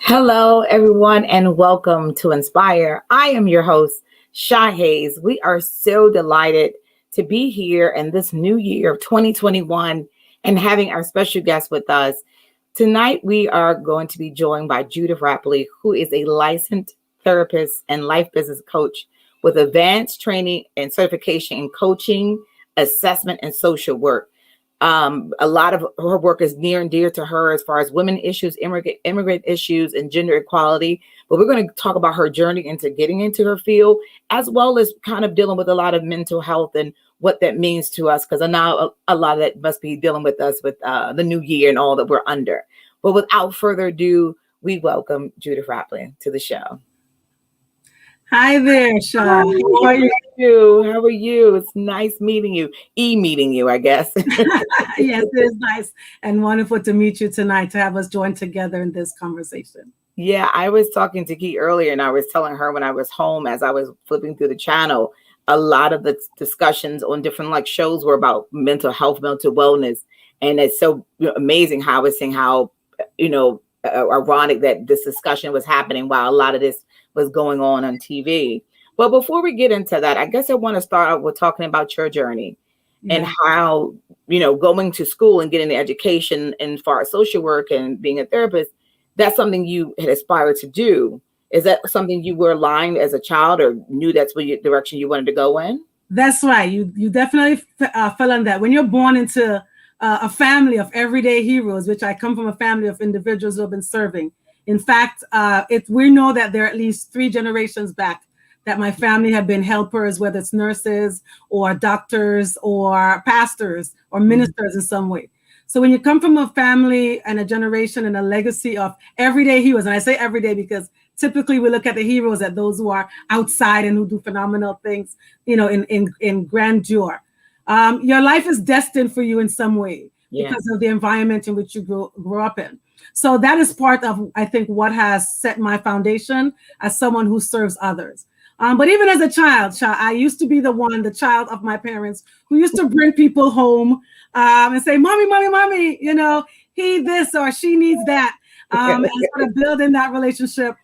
Hello, everyone, and welcome to Inspire. I am your host, Shy Hayes. We are so delighted to be here in this new year of 2021 and having our special guest with us. Tonight, we are going to be joined by Judith Rapley, who is a licensed therapist and life business coach with advanced training and certification in coaching, assessment, and social work. A lot of her work is near and dear to her as far as women issues, immigrant issues, and gender equality. But we're going to talk about her journey into getting into her field, as well as kind of dealing with a lot of mental health and what that means to us, because I know a lot of that must be dealing with us with the new year and all that we're under. But without further ado, we welcome Judith Rapley to the show. Hi there, Shaw. How are you? How are you? It's nice meeting you. Meeting you, I guess. Yes, it is nice and wonderful to meet you tonight, to have us join together in this conversation. Yeah, I was talking to Key earlier, and I was telling her when I was home, as I was flipping through the channel, a lot of the discussions on different shows were about mental health, mental wellness. And it's so amazing how I was seeing how, ironic that this discussion was happening while a lot of this was going on TV. But before we get into that, I guess I want to start out with talking about your journey and how, going to school and getting the education and far as social work and being a therapist, that's something you had aspired to do. Is that something you were aligned as a child or knew that's what direction you wanted to go in? That's right. You definitely fell on that. When you're born into a family of everyday heroes, which I come from a family of individuals who have been serving. In fact, we know that there are at least 3 generations back that my family have been helpers, whether it's nurses or doctors or pastors or ministers in some way. So when you come from a family and a generation and a legacy of everyday heroes, and I say everyday because typically we look at the heroes as those who are outside and who do phenomenal things, in grandeur. Your life is destined for you in some way because of the environment in which you grew up in. So that is part of, I think, what has set my foundation as someone who serves others. But even as a child, I used to be the child of my parents who used to bring people home and say, mommy, he this or she needs that, and sort of building that relationship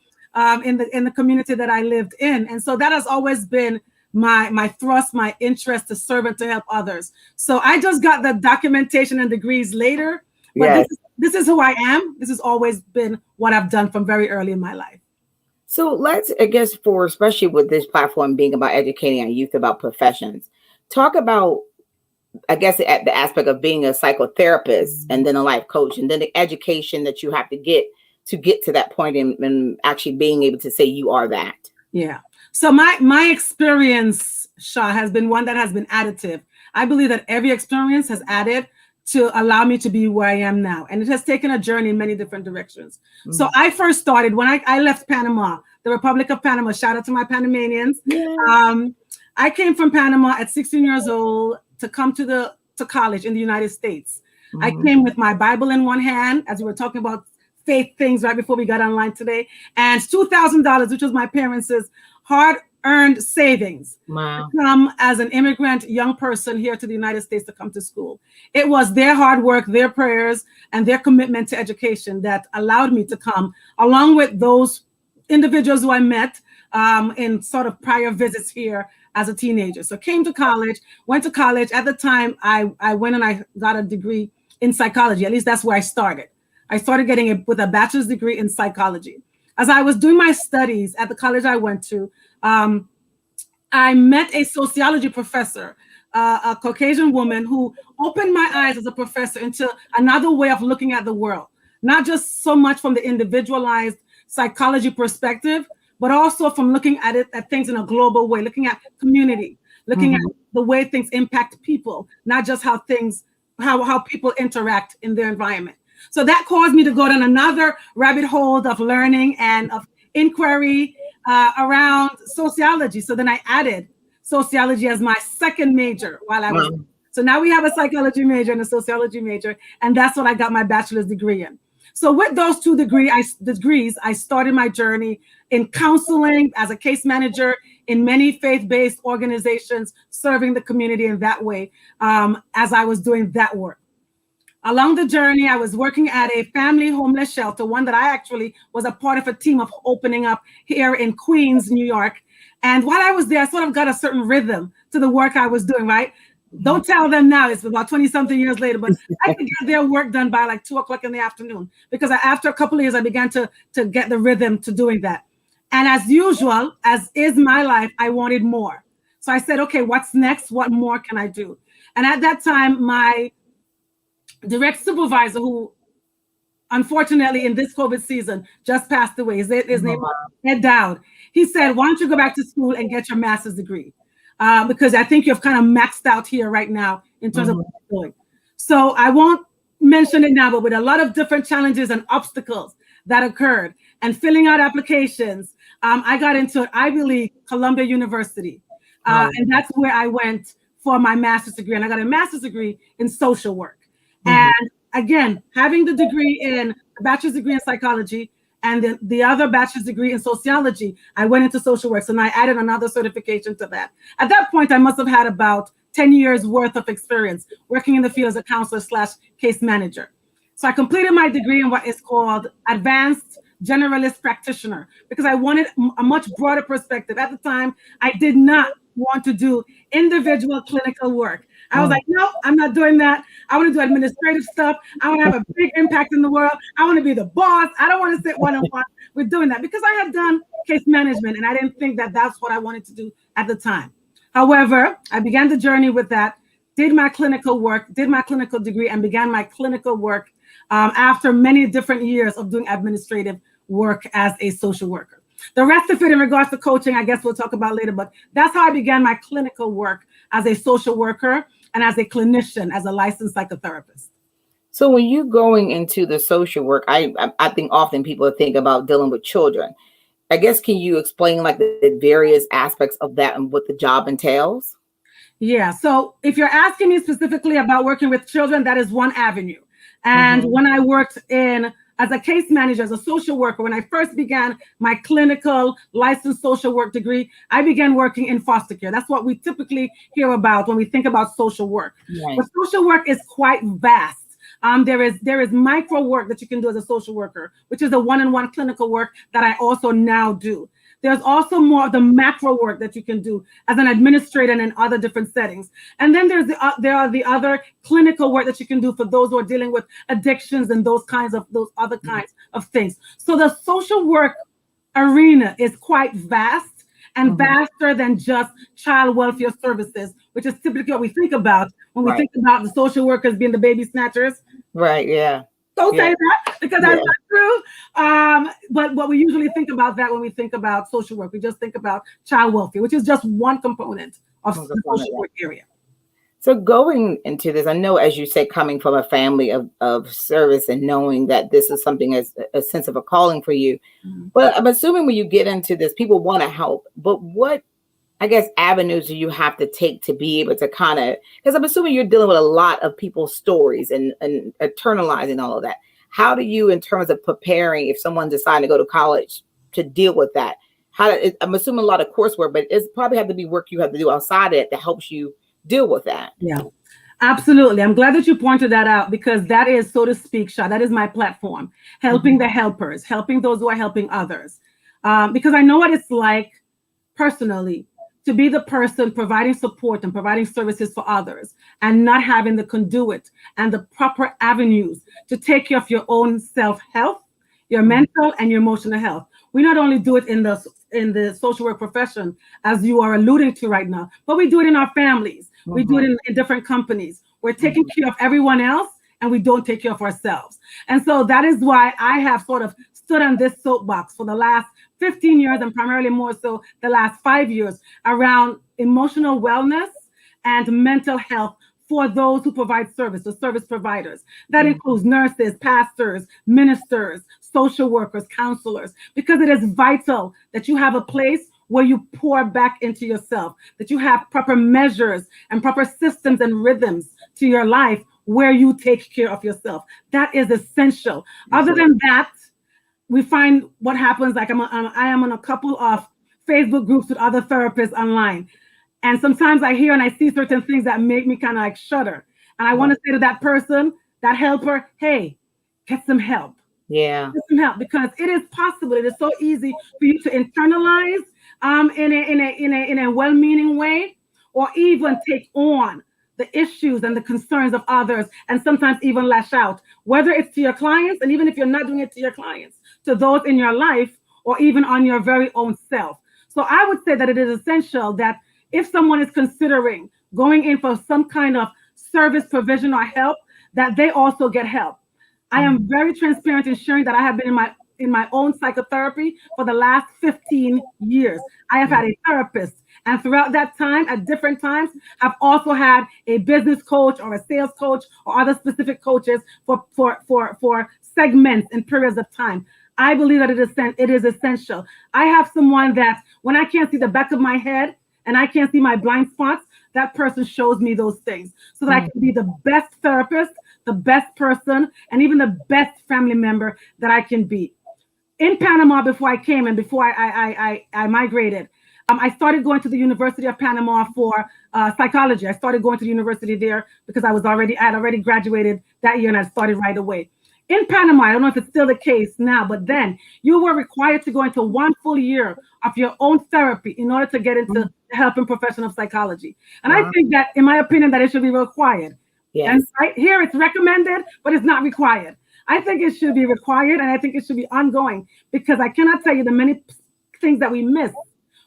in the community that I lived in. And so that has always been my thrust, my interest to serve and to help others. So I just got the documentation and degrees later, but this is who I am. This has always been what I've done from very early in my life. So let's, especially with this platform being about educating our youth about professions, talk about, at the aspect of being a psychotherapist and then a life coach and then the education that you have to get to that point and actually being able to say you are that. Yeah. So my experience, Shah, has been one that has been additive. I believe that every experience has added to allow me to be where I am now. And it has taken a journey in many different directions. Mm-hmm. So I first started when I left Panama, the Republic of Panama. Shout out to my Panamanians. Yeah. I came from Panama at 16 years old to come to college in the United States. Mm-hmm. I came with my Bible in one hand, as we were talking about faith things right before we got online today, and $2,000, which was my parents' hard-earned savings. Wow. To come as an immigrant young person here to the United States to come to school. It was their hard work, their prayers, and their commitment to education that allowed me to come, along with those individuals who I met in sort of prior visits here as a teenager. So came to college, went to college. At the time, I went and I got a degree in psychology. At least that's where I started. I started getting it with a bachelor's degree in psychology. As I was doing my studies at the college I went to, I met a sociology professor, a Caucasian woman who opened my eyes as a professor into another way of looking at the world, not just so much from the individualized psychology perspective, but also from looking at things in a global way, looking at community, looking at the way things impact people, not just how people interact in their environment. So that caused me to go down another rabbit hole of learning and of inquiry around sociology. So then I added sociology as my second major while I was. So now we have a psychology major and a sociology major, and that's what I got my bachelor's degree in. So with those 2 degrees, I started my journey in counseling as a case manager in many faith-based organizations, serving the community in that way as I was doing that work. Along the journey, I was working at a family homeless shelter, one that I actually was a part of a team of opening up here in Queens, New York. And while I was there, I sort of got a certain rhythm to the work I was doing, right? Don't tell them now, it's about 20 something years later, but I could get their work done by like 2 o'clock in the afternoon, because after a couple of years, I began to get the rhythm to doing that. And as usual, as is my life, I wanted more. So I said, okay, what's next? What more can I do? And at that time, my direct supervisor, who unfortunately in this COVID season just passed away, his name was Ed Dowd. He said, why don't you go back to school and get your master's degree? Because I think you've kind of maxed out here right now in terms of what you're doing. So I won't mention it now, but with a lot of different challenges and obstacles that occurred and filling out applications, I got into Ivy League, Columbia University. And that's where I went for my master's degree. And I got a master's degree in social work. And again, having the degree in a bachelor's degree in psychology and the other bachelor's degree in sociology, I went into social work. So now I added another certification to that. At that point, I must have had about 10 years worth of experience working in the field as a counselor / case manager. So I completed my degree in what is called advanced generalist practitioner, because I wanted a much broader perspective. At the time, I did not want to do individual clinical work. I was like, no, I'm not doing that. I want to do administrative stuff. I want to have a big impact in the world. I want to be the boss. I don't want to sit one-on-one with doing that, because I had done case management and I didn't think that that's what I wanted to do at the time. However, I began the journey with that, did my clinical work, did my clinical degree, and began my clinical work after many different years of doing administrative work as a social worker. The rest of it in regards to coaching, I guess we'll talk about later, but that's how I began my clinical work as a social worker and as a clinician, as a licensed psychotherapist. So when you're going into the social work, I think often people think about dealing with children. I guess, can you explain like the various aspects of that and what the job entails? Yeah, so if you're asking me specifically about working with children, that is one avenue. And when I worked as a case manager, as a social worker, when I first began my clinical licensed social work degree, I began working in foster care. That's what we typically hear about when we think about social work. Right. But social work is quite vast. There is micro work that you can do as a social worker, which is the one-on-one clinical work that I also now do. There's also more of the macro work that you can do as an administrator and in other different settings. And then there are the other clinical work that you can do for those who are dealing with addictions and those other kinds of things. So the social work arena is quite vast and vaster than just child welfare services, which is typically what we think about when we think about the social workers being the baby snatchers. Right, yeah. Don't say that, because that's not true. But what we usually think about that when we think about social work, we just think about child welfare, which is just one component of the social work area. So going into this, I know, as you say, coming from a family of service and knowing that this is something as a sense of a calling for you, but I'm assuming when you get into this, people want to help, but what, I guess, avenues do you have to take to be able to kind of, because I'm assuming you're dealing with a lot of people's stories and internalizing all of that. How do you, in terms of preparing, if someone decided to go to college to deal with that, I'm assuming a lot of coursework, but it's probably have to be work you have to do outside it that helps you deal with that. Yeah, absolutely. I'm glad that you pointed that out, because that is, so to speak, Sha, that is my platform, helping the helpers, helping those who are helping others. Because I know what it's like personally to be the person providing support and providing services for others and not having the conduit and the proper avenues to take care of your own self-health, your mental and your emotional health. We not only do it in the social work profession, as you are alluding to right now, but we do it in our families. We do it in different companies. We're taking care of everyone else and we don't take care of ourselves. And so that is why I have sort of stood on this soapbox for the last 15 years, and primarily more so the last 5 years, around emotional wellness and mental health for those who provide service, the service providers. That includes nurses, pastors, ministers, social workers, counselors, because it is vital that you have a place where you pour back into yourself, that you have proper measures and proper systems and rhythms to your life where you take care of yourself. That is essential. Other than that, we find what happens, like I am on a couple of Facebook groups with other therapists online. And sometimes I hear and I see certain things that make me kind of like shudder. And I want to say to that person, that helper, hey, get some help. Yeah. Get some help, because it is possible. It is so easy for you to internalize in a well-meaning way, or even take on the issues and the concerns of others, and sometimes even lash out, whether it's to your clients, and even if you're not doing it to your clients, to those in your life, or even on your very own self. So I would say that it is essential that if someone is considering going in for some kind of service provision or help, that they also get help. I am very transparent in sharing that I have been in my own psychotherapy for the last 15 years. I have had a therapist, and throughout that time, at different times, I've also had a business coach or a sales coach or other specific coaches for segments and periods of time. I believe that it is essential. I have someone that when I can't see the back of my head and I can't see my blind spots, that person shows me those things so that I can be the best therapist, the best person, and even the best family member that I can be. In Panama, before I came and before I migrated, I started going to the University of Panama for psychology. I started going to the university there because I had already graduated that year, and I started right away. In Panama, I don't know if it's still the case now, but then you were required to go into 1 full year of your own therapy in order to get into the helping profession of psychology. And I think that, in my opinion, that it should be required. Yes. And right here, it's recommended, but it's not required. I think it should be required, and I think it should be ongoing, because I cannot tell you the many things that we miss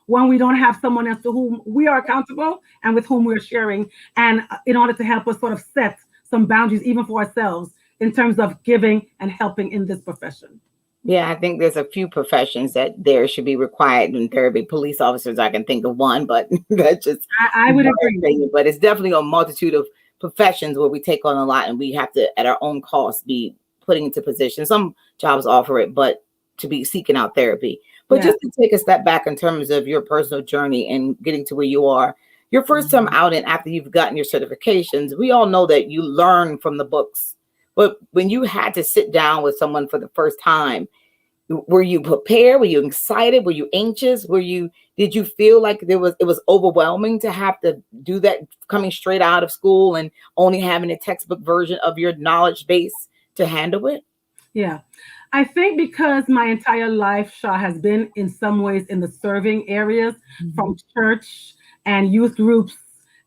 when we don't have someone else to whom we are accountable and with whom we're sharing, and in order to help us sort of set some boundaries, even for ourselves, in terms of giving and helping in this profession. Yeah, I think there's a few professions that there should be required in therapy. Police officers, I can think of one, but that's just I would agree. Opinion. But it's definitely a multitude of professions where we take on a lot, and we have to, at our own cost, be putting into position. Some jobs offer it, but to be seeking out therapy. But just to take a step back in terms of your personal journey and getting to where you are, your first time out and after you've gotten your certifications, we all know that you learn from the books. But when you had to sit down with someone for the first time, were you prepared? Were you excited? Were you anxious? Did you feel like it was overwhelming to have to do that, coming straight out of school and only having a textbook version of your knowledge base to handle it? Yeah. I think because my entire life, Shah, has been in some ways in the serving areas, from church and youth groups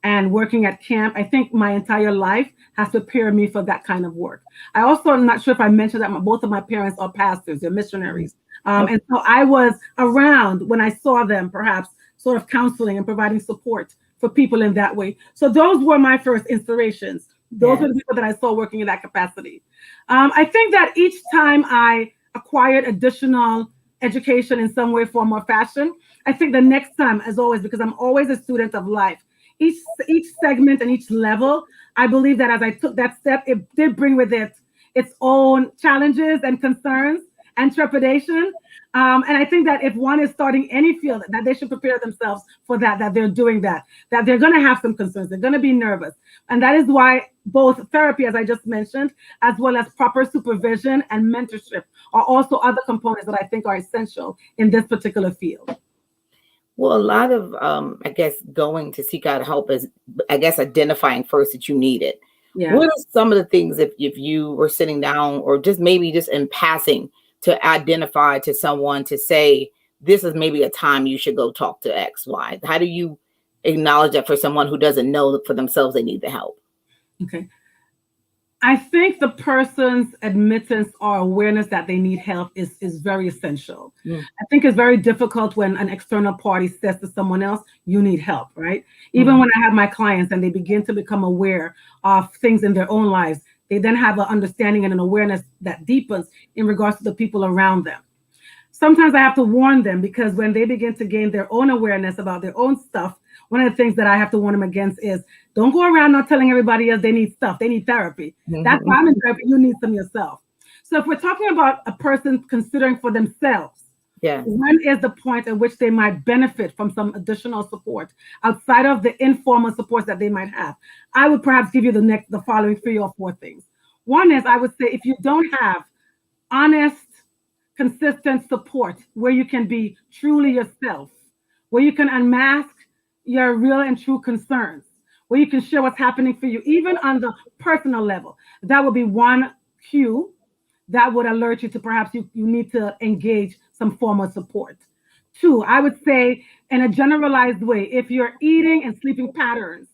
and working at camp. I think my entire life has prepared me for that kind of work. I also am not sure if I mentioned that both of my parents are pastors, they're missionaries. And so I was around when I saw them, perhaps sort of counseling and providing support for people in that way. So those were my first inspirations. Those were the people that I saw working in that capacity. I think that each time I acquired additional education in some way, form, or fashion, I think the next time, as always, because I'm always a student of life, each segment and each level, I believe that as I took that step, it did bring with it its own challenges and concerns and trepidation. And I think that if one is starting any field, that they should prepare themselves for that they're doing that they're going to have some concerns, they're going to be nervous. And that is why both therapy, as I just mentioned, as well as proper supervision and mentorship are also other components that I think are essential in this particular field. Well, a lot of, I guess, going to seek out help is, I guess, identifying first that you need it. Yeah. What are some of the things, if you were sitting down or just maybe just in passing, to identify to someone to say, this is maybe a time you should go talk to X, Y? How do you acknowledge that for someone who doesn't know for themselves they need the help? Okay. I think the person's admittance or awareness that they need help is very essential. I think it's very difficult when an external party says to someone else, you need help, right? Even when I have my clients and they begin to become aware of things in their own lives, they then have an understanding and an awareness that deepens in regards to the people around them. Sometimes I have to warn them, because when they begin to gain their own awareness about their own stuff, one of the things that I have to warn them against is, don't go around not telling everybody else they need stuff. They need therapy. That's why I'm in therapy. You need some yourself. So if we're talking about a person considering for themselves, when is the point at which they might benefit from some additional support outside of the informal supports that they might have? I would perhaps give you the following 3 or 4 things. One is, I would say, if you don't have honest, consistent support where you can be truly yourself, where you can unmask your real and true concerns, where you can share what's happening for you, even on the personal level. That would be one cue that would alert you to perhaps you need to engage some form of support. Two, I would say in a generalized way, if your eating and sleeping patterns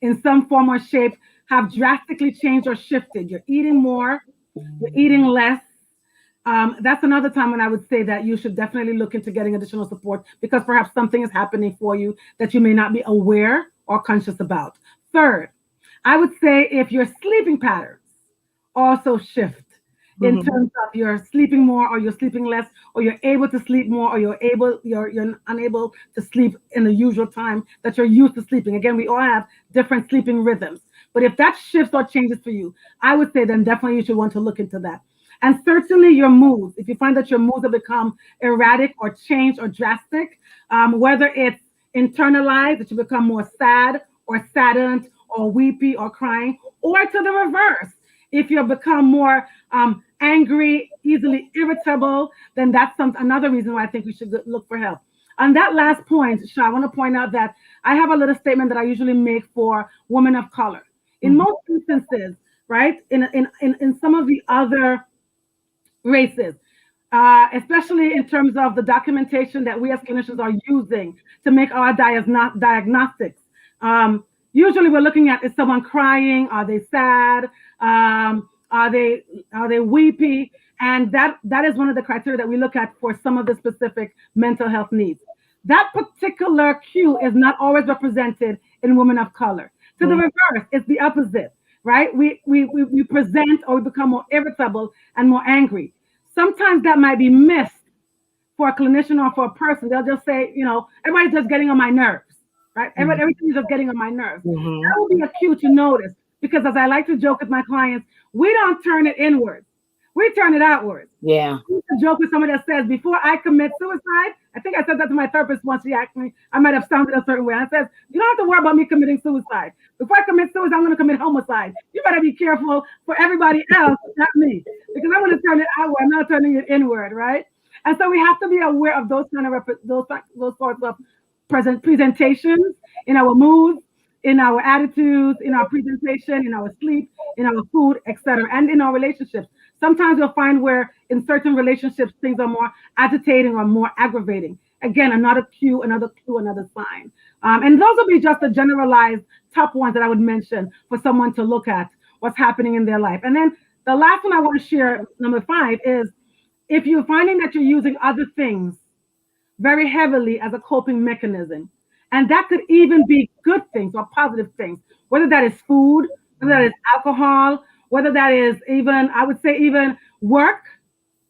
in some form or shape have drastically changed or shifted, you're eating more, you're eating less, that's another time when I would say that you should definitely look into getting additional support because perhaps something is happening for you that you may not be aware or conscious about. Third, I would say if your sleeping patterns also shift in terms of you're sleeping more or you're sleeping less, or you're able to sleep more or you're unable to sleep in the usual time that you're used to sleeping. Again, we all have different sleeping rhythms. But if that shifts or changes for you, I would say then definitely you should want to look into that. And certainly your moods, if you find that your moods have become erratic or changed or drastic, whether it's internalized, that you become more sad or saddened or weepy or crying, or to the reverse, if you become more angry, easily irritable, then that's another reason why I think we should look for help. On that last point, Sha, I want to point out that I have a little statement that I usually make for women of color. In most instances, right, in some of the other races, especially in terms of the documentation that we as clinicians are using to make our diagnostics. Usually we're looking at, is someone crying? Are they sad? Are they weepy? And that is one of the criteria that we look at for some of the specific mental health needs. That particular cue is not always represented in women of color. To the reverse, it's the opposite, right? We present or we become more irritable and more angry. Sometimes that might be missed for a clinician or for a person. They'll just say, everybody's just getting on my nerves, right? Everything is just getting on my nerves. That will be a cue to notice, because as I like to joke with my clients, we don't turn it inwards. We turn it outwards. Yeah. I used to joke with someone that says, before I commit suicide, I think I said that to my therapist once. She asked me, I might have sounded a certain way. I said, you don't have to worry about me committing suicide. Before I commit suicide, I'm going to commit homicide. You better be careful for everybody else, not me, because I'm going to turn it outward. I'm not turning it inward, right? And so we have to be aware of those kind of those sorts of presentations in our moods, in our attitudes, in our presentation, in our sleep, in our food, etc., and in our relationships. Sometimes you'll find where in certain relationships things are more agitating or more aggravating. Again, another cue, another sign. And those will be just the generalized top ones that I would mention for someone to look at what's happening in their life. And then the last one I want to share, number 5, is if you're finding that you're using other things very heavily as a coping mechanism, and that could even be good things or positive things, whether that is food, whether that is alcohol, whether that is even, I would say even work,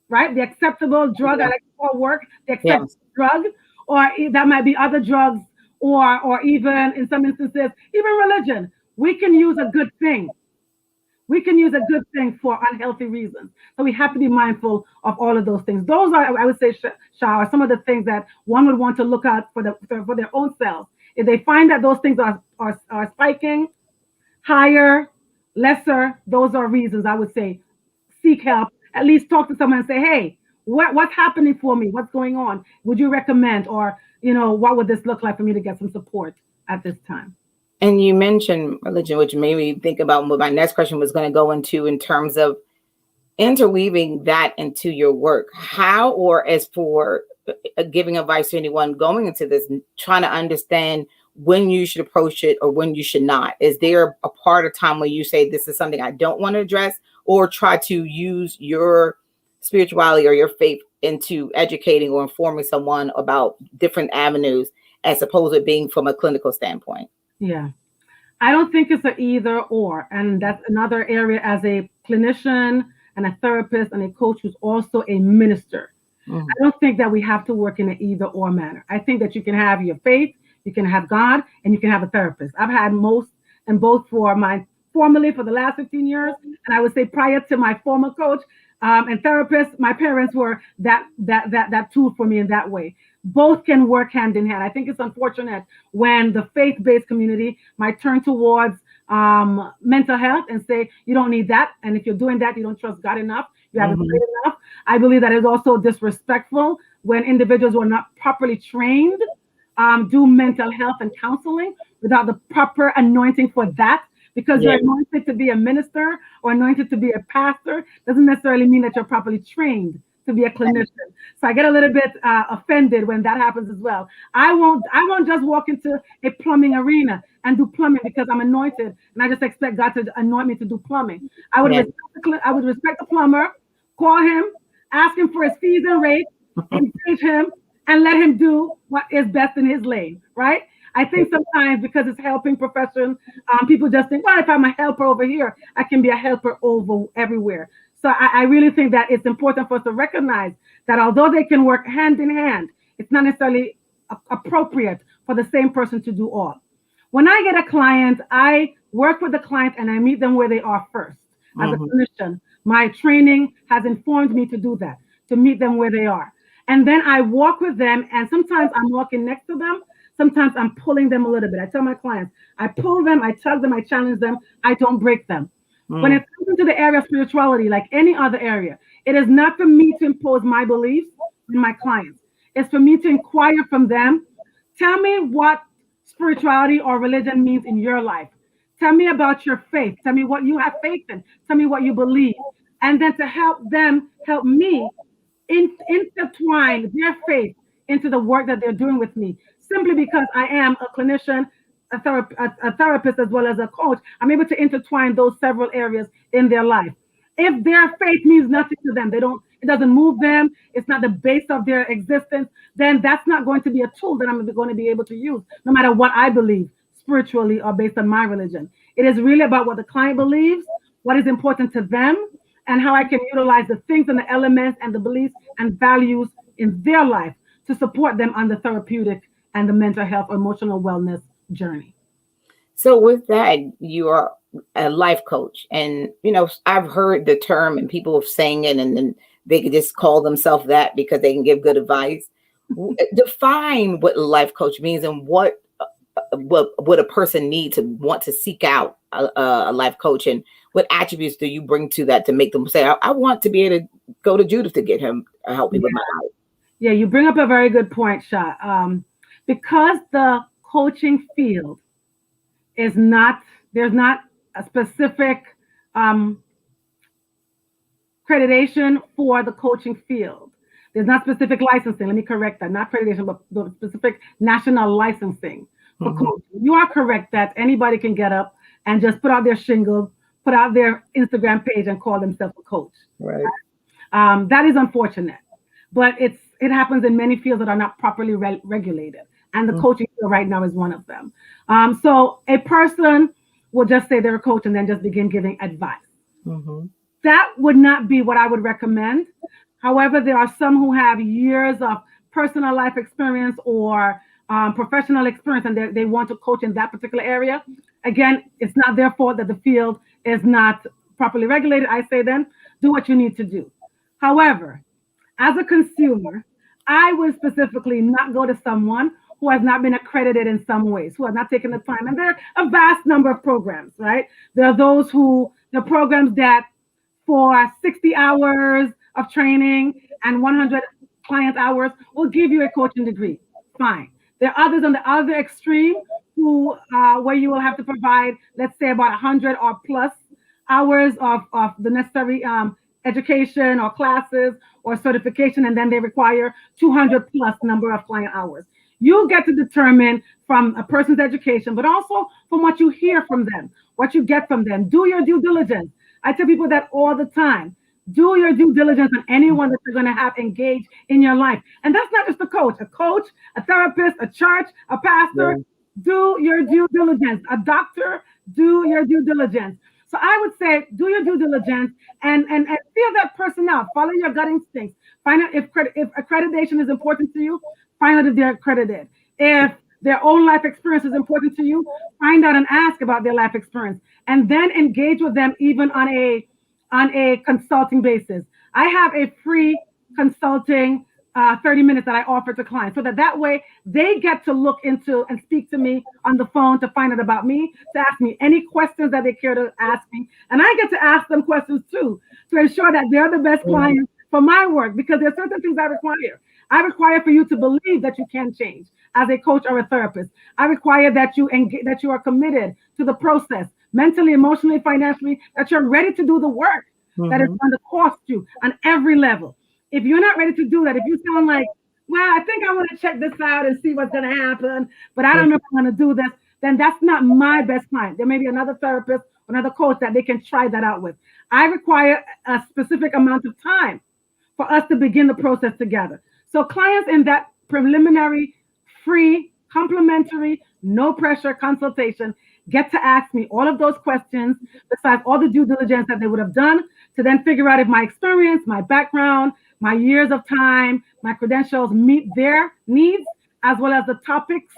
right? The acceptable drug, I like to call work, the acceptable drug, or that might be other drugs, or even in some instances, even religion. We can use a good thing. We can use a good thing for unhealthy reasons. So we have to be mindful of all of those things. Those are, I would say, Sha, are some of the things that one would want to look at for their own selves. If they find that those things are spiking higher, lesser, those are reasons I would say seek help. At least talk to someone and say, hey, what's happening for me? What's going on? Would you recommend, or what would this look like for me to get some support at this time? And you mentioned religion, which made me think about what my next question was going to go into in terms of interweaving that into your work. How, or as for giving advice to anyone going into this, trying to understand when you should approach it or when you should not. Is there a part of time where you say, this is something I don't want to address, or try to use your spirituality or your faith into educating or informing someone about different avenues as opposed to being from a clinical standpoint? Yeah. I don't think it's an either or. And that's another area as a clinician and a therapist and a coach who's also a minister. I don't think that we have to work in an either or manner. I think that you can have your faith, you can have God, and you can have a therapist. I've had most and both formerly for the last 15 years. And I would say prior to my former coach and therapist, my parents were that tool for me in that way. Both can work hand in hand. I think it's unfortunate when the faith-based community might turn towards mental health and say, you don't need that. And if you're doing that, you don't trust God enough. You haven't prayed enough. I believe that is also disrespectful when individuals who are not properly trained do mental health and counseling without the proper anointing for that. Because you're anointed to be a minister or anointed to be a pastor doesn't necessarily mean that you're properly trained to be a clinician. So I get a little bit offended when that happens as well. I won't just walk into a plumbing arena and do plumbing because I'm anointed and I just expect God to anoint me to do plumbing. I would respect the plumber, call him, ask him for his fees and rates, engage him, and let him do what is best in his lane, right? I think sometimes because it's helping profession, people just think, well, if I'm a helper over here, I can be a helper over everywhere. So I really think that it's important for us to recognize that although they can work hand in hand, it's not necessarily appropriate for the same person to do all. When I get a client, I work with the client and I meet them where they are first. As a clinician, my training has informed me to do that, to meet them where they are. And then I walk with them, and sometimes I'm walking next to them. Sometimes I'm pulling them a little bit. I tell my clients, I pull them, I tug them, I challenge them, I don't break them. When it comes into the area of spirituality, like any other area, it is not for me to impose my beliefs on my clients. It's for me to inquire from them. Tell me what spirituality or religion means in your life. Tell me about your faith. Tell me what you have faith in. Tell me what you believe. And then to help them, help me intertwine their faith into the work that they're doing with me. Simply because I am a clinician, a therapist, as well as a coach, I'm able to intertwine those several areas in their life. If their faith means nothing to them, it doesn't move them, it's not the base of their existence, then that's not going to be a tool that I'm going to be able to use, no matter what I believe spiritually or based on my religion. It is really about what the client believes, what is important to them, and how I can utilize the things and the elements and the beliefs and values in their life to support them on the therapeutic and the mental health or emotional wellness journey. So with that, you are a life coach, and I've heard the term and people saying it, and then they could just call themselves that because they can give good advice. Define what a life coach means and what a person needs to want to seek out a life coach, and what attributes do you bring to that to make them say, I want to be able to go to Judith to get him help me with my life. Yeah, you bring up a very good point, Sha. Because the coaching field is there's not a specific accreditation for the coaching field. There's not specific licensing. Let me correct that. Not accreditation, but the specific national licensing for coaching. You are correct that anybody can get up and just put out their shingle, put out their Instagram page and call themselves a coach. Right. That is unfortunate, but it happens in many fields that are not properly regulated. And the coaching field right now is one of them. So a person will just say they're a coach and then just begin giving advice. That would not be what I would recommend. However, there are some who have years of personal life experience or professional experience, and they want to coach in that particular area. Again, it's not their fault that the field is not properly regulated. I say then, do what you need to do. However, as a consumer, I would specifically not go to someone who has not been accredited in some ways, who have not taken the time. And there are a vast number of programs, right? There are the programs that for 60 hours of training and 100 client hours will give you a coaching degree. Fine. There are others on the other extreme where you will have to provide, let's say, about 100 or plus hours of the necessary education or classes or certification, and then they require 200 plus number of client hours. You get to determine from a person's education, but also from what you hear from them, what you get from them. Do your due diligence. I tell people that all the time. Do your due diligence on anyone that you're going to have engaged in your life. And that's not just a coach, a therapist, a church, a pastor. Yeah. Do your due diligence. A doctor, do your due diligence. So I would say, do your due diligence and feel that person out. Follow your gut instincts. Find out if accreditation is important to you. Find out if they're accredited. If their own life experience is important to you, find out and ask about their life experience. And then engage with them even on a consulting basis. I have a free consulting 30 minutes that I offer to clients so that way they get to look into and speak to me on the phone to find out about me, to ask me any questions that they care to ask me. And I get to ask them questions too, to ensure that they're the best clients for my work, because there are certain things I require. I require for you to believe that you can change as a coach or a therapist. I require that that you are committed to the process, mentally, emotionally, financially, that you're ready to do the work that is going to cost you on every level. If you're not ready to do that, if you sound like, well, I think I want to check this out and see what's going to happen, but I don't know if I'm going to do this, then that's not my best client. There may be another therapist, another coach that they can try that out with. I require a specific amount of time for us to begin the process together. So clients in that preliminary, free, complimentary, no pressure consultation get to ask me all of those questions, besides all the due diligence that they would have done, to then figure out if my experience, my background, my years of time, my credentials meet their needs, as well as the topics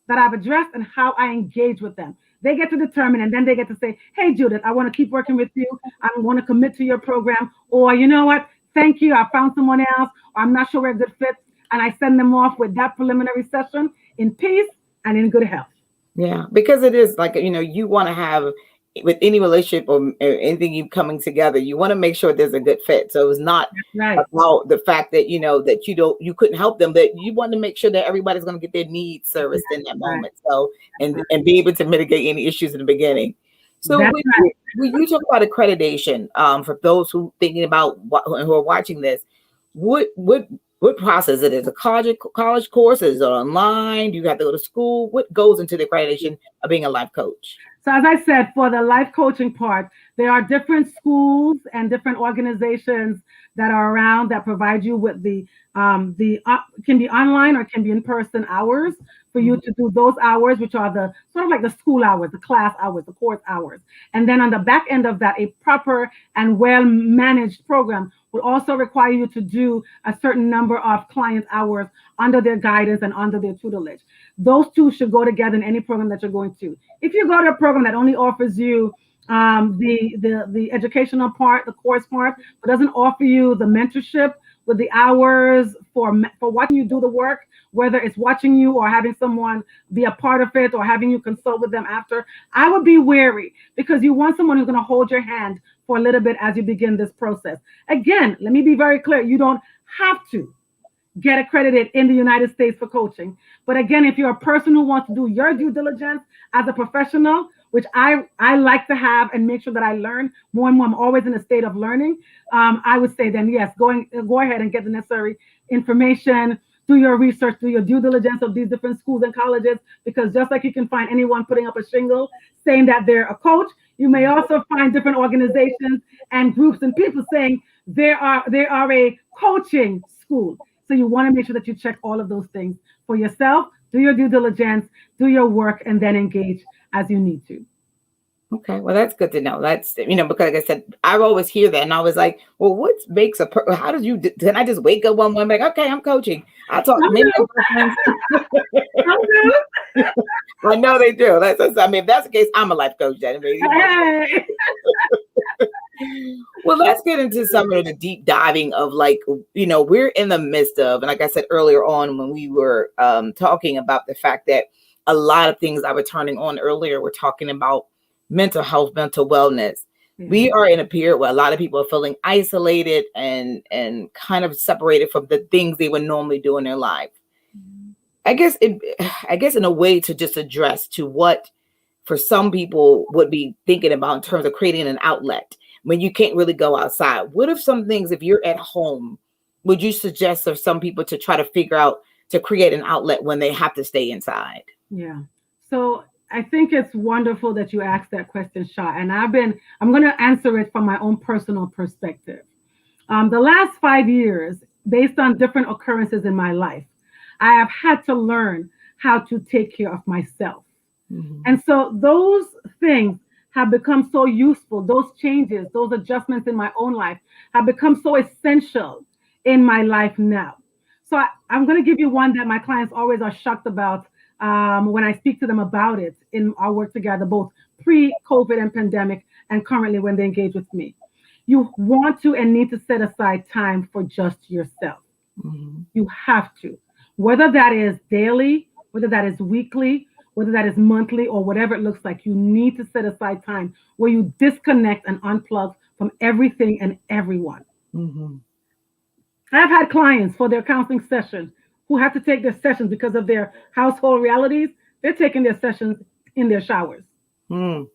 that I've addressed and how I engage with them. They get to determine, and then they get to say, hey, Judith, I want to keep working with you. I want to commit to your program. Or, you know what? Thank you. I found someone else. Or I'm not sure we're a good fit. And I send them off with that preliminary session in peace and in good health. Yeah, because it is like, you want to have, with any relationship or anything you coming together, you want to make sure there's a good fit. So it's not about the fact that, that you couldn't help them, that you want to make sure that everybody's going to get their needs serviced in that moment. So, and be able to mitigate any issues in the beginning. So when you talk about accreditation, for those who thinking about who are watching this, what process it is? A college course? Is it online? Do you have to go to school? What goes into the accreditation of being a life coach? So as I said, for the life coaching part, there are different schools and different organizations that are around that provide you with the can be online or can be in person hours for you to do those hours, which are the sort of like the school hours, the class hours, the course hours. And then on the back end of that, a proper and well-managed program will also require you to do a certain number of client hours under their guidance and under their tutelage. Those two should go together in any program that you're going to. If you go to a program that only offers you the educational part, the course part, but doesn't offer you the mentorship with the hours for watching you do the work, whether it's watching you or having someone be a part of it or having you consult with them after, I would be wary, because you want someone who's going to hold your hand for a little bit as you begin this process. Again, let me be very clear. You don't have to get accredited in the United States for coaching. But again, if you're a person who wants to do your due diligence as a professional, which I like to have and make sure that I learn more and more, I'm always in a state of learning, I would say then, yes, go ahead and get the necessary information, do your research, do your due diligence of these different schools and colleges, because just like you can find anyone putting up a shingle saying that they're a coach, you may also find different organizations and groups and people saying they are a coaching school. So you want to make sure that you check all of those things for yourself, do your due diligence, do your work, and then engage as you need to. Okay, well, that's good to know. That's, because like I said, I always hear that, and I was like, well, what makes how did you, can I just wake up one morning like, okay, I'm coaching? I talk many friends. I know they do. If that's the case, I'm a life coach. Then. Well, let's get into some of the deep diving of we're in the midst of, and like I said earlier on when we were talking about the fact that a lot of things I was turning on earlier, we're talking about mental health, mental wellness. Mm-hmm. We are in a period where a lot of people are feeling isolated and kind of separated from the things they would normally do in their life. Mm-hmm. I guess in a way to just address to what for some people would be thinking about in terms of creating an outlet when you can't really go outside. What if some things, if you're at home, would you suggest for some people to try to figure out to create an outlet when they have to stay inside? Yeah. So I think it's wonderful that you asked that question, Sha. And I'm going to answer it from my own personal perspective. The last 5 years, based on different occurrences in my life, I have had to learn how to take care of myself. Mm-hmm. And so those things have become so useful. Those changes, those adjustments in my own life have become so essential in my life now. So I'm going to give you one that my clients always are shocked about when I speak to them about it in our work together, both pre-COVID and pandemic, and currently when they engage with me. You want to and need to set aside time for just yourself. Mm-hmm. You have to, whether that is daily, whether that is weekly, whether that is monthly, or whatever it looks like. You need to set aside time where you disconnect and unplug from everything and everyone. Mm-hmm. I've had clients for their counseling sessions who have to take their sessions because of their household realities. They're taking their sessions in their showers. Mm.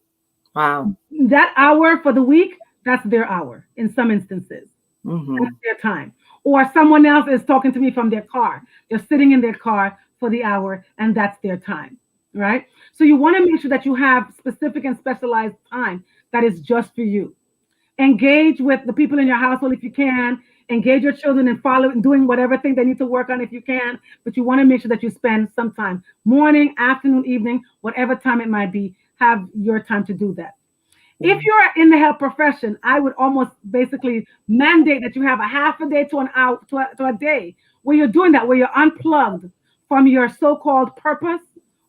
Wow. That hour for the week, that's their hour in some instances. Mm-hmm. That's their time. Or someone else is talking to me from their car. They're sitting in their car for the hour, and that's their time, right? So you want to make sure that you have specific and specialized time that is just for you. Engage with the people in your household if you can. Engage your children and follow and doing whatever thing they need to work on if you can. But you want to make sure that you spend some time, morning, afternoon, evening, whatever time it might be, have your time to do that. If you're in the health profession, I would almost basically mandate that you have a half a day to an hour to a day where you're doing that, where you're unplugged from your so-called purpose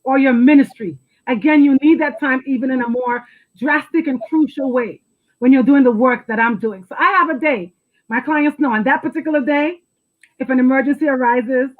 or your ministry. Again, you need that time even in a more drastic and crucial way when you're doing the work that I'm doing. So I have a day. My clients know on that particular day, if an emergency arises,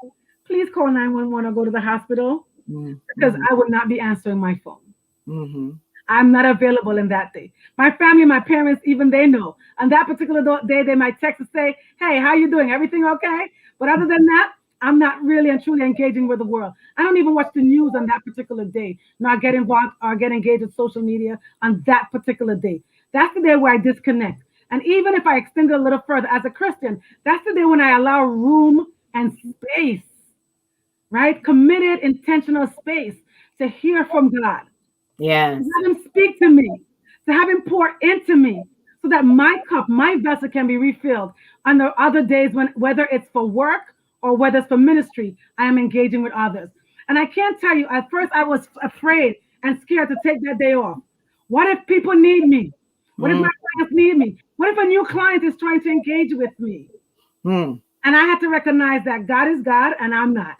please call 911 or go to the hospital because Mm-hmm. I would not be answering my phone. Mm-hmm. I'm not available in that day. My family, my parents, even they know. On that particular day, they might text and say, "Hey, how you doing? Everything okay?" But other than that, I'm not really and truly engaging with the world. I don't even watch the news on that particular day, not get involved or get engaged with social media on that particular day. That's the day where I disconnect. And even if I extend it a little further as a Christian, that's the day when I allow room and space, right? Committed, intentional space to hear from God, to Yes. have him speak to me, to have him pour into me, so that my cup, my vessel can be refilled on the other days when, whether it's for work or whether it's for ministry, I am engaging with others. And I can't tell you, at first I was afraid and scared to take that day off. What if people need me? What if Mm-hmm. my clients need me? What if a new client is trying to engage with me? And I had to recognize that God is God and I'm not.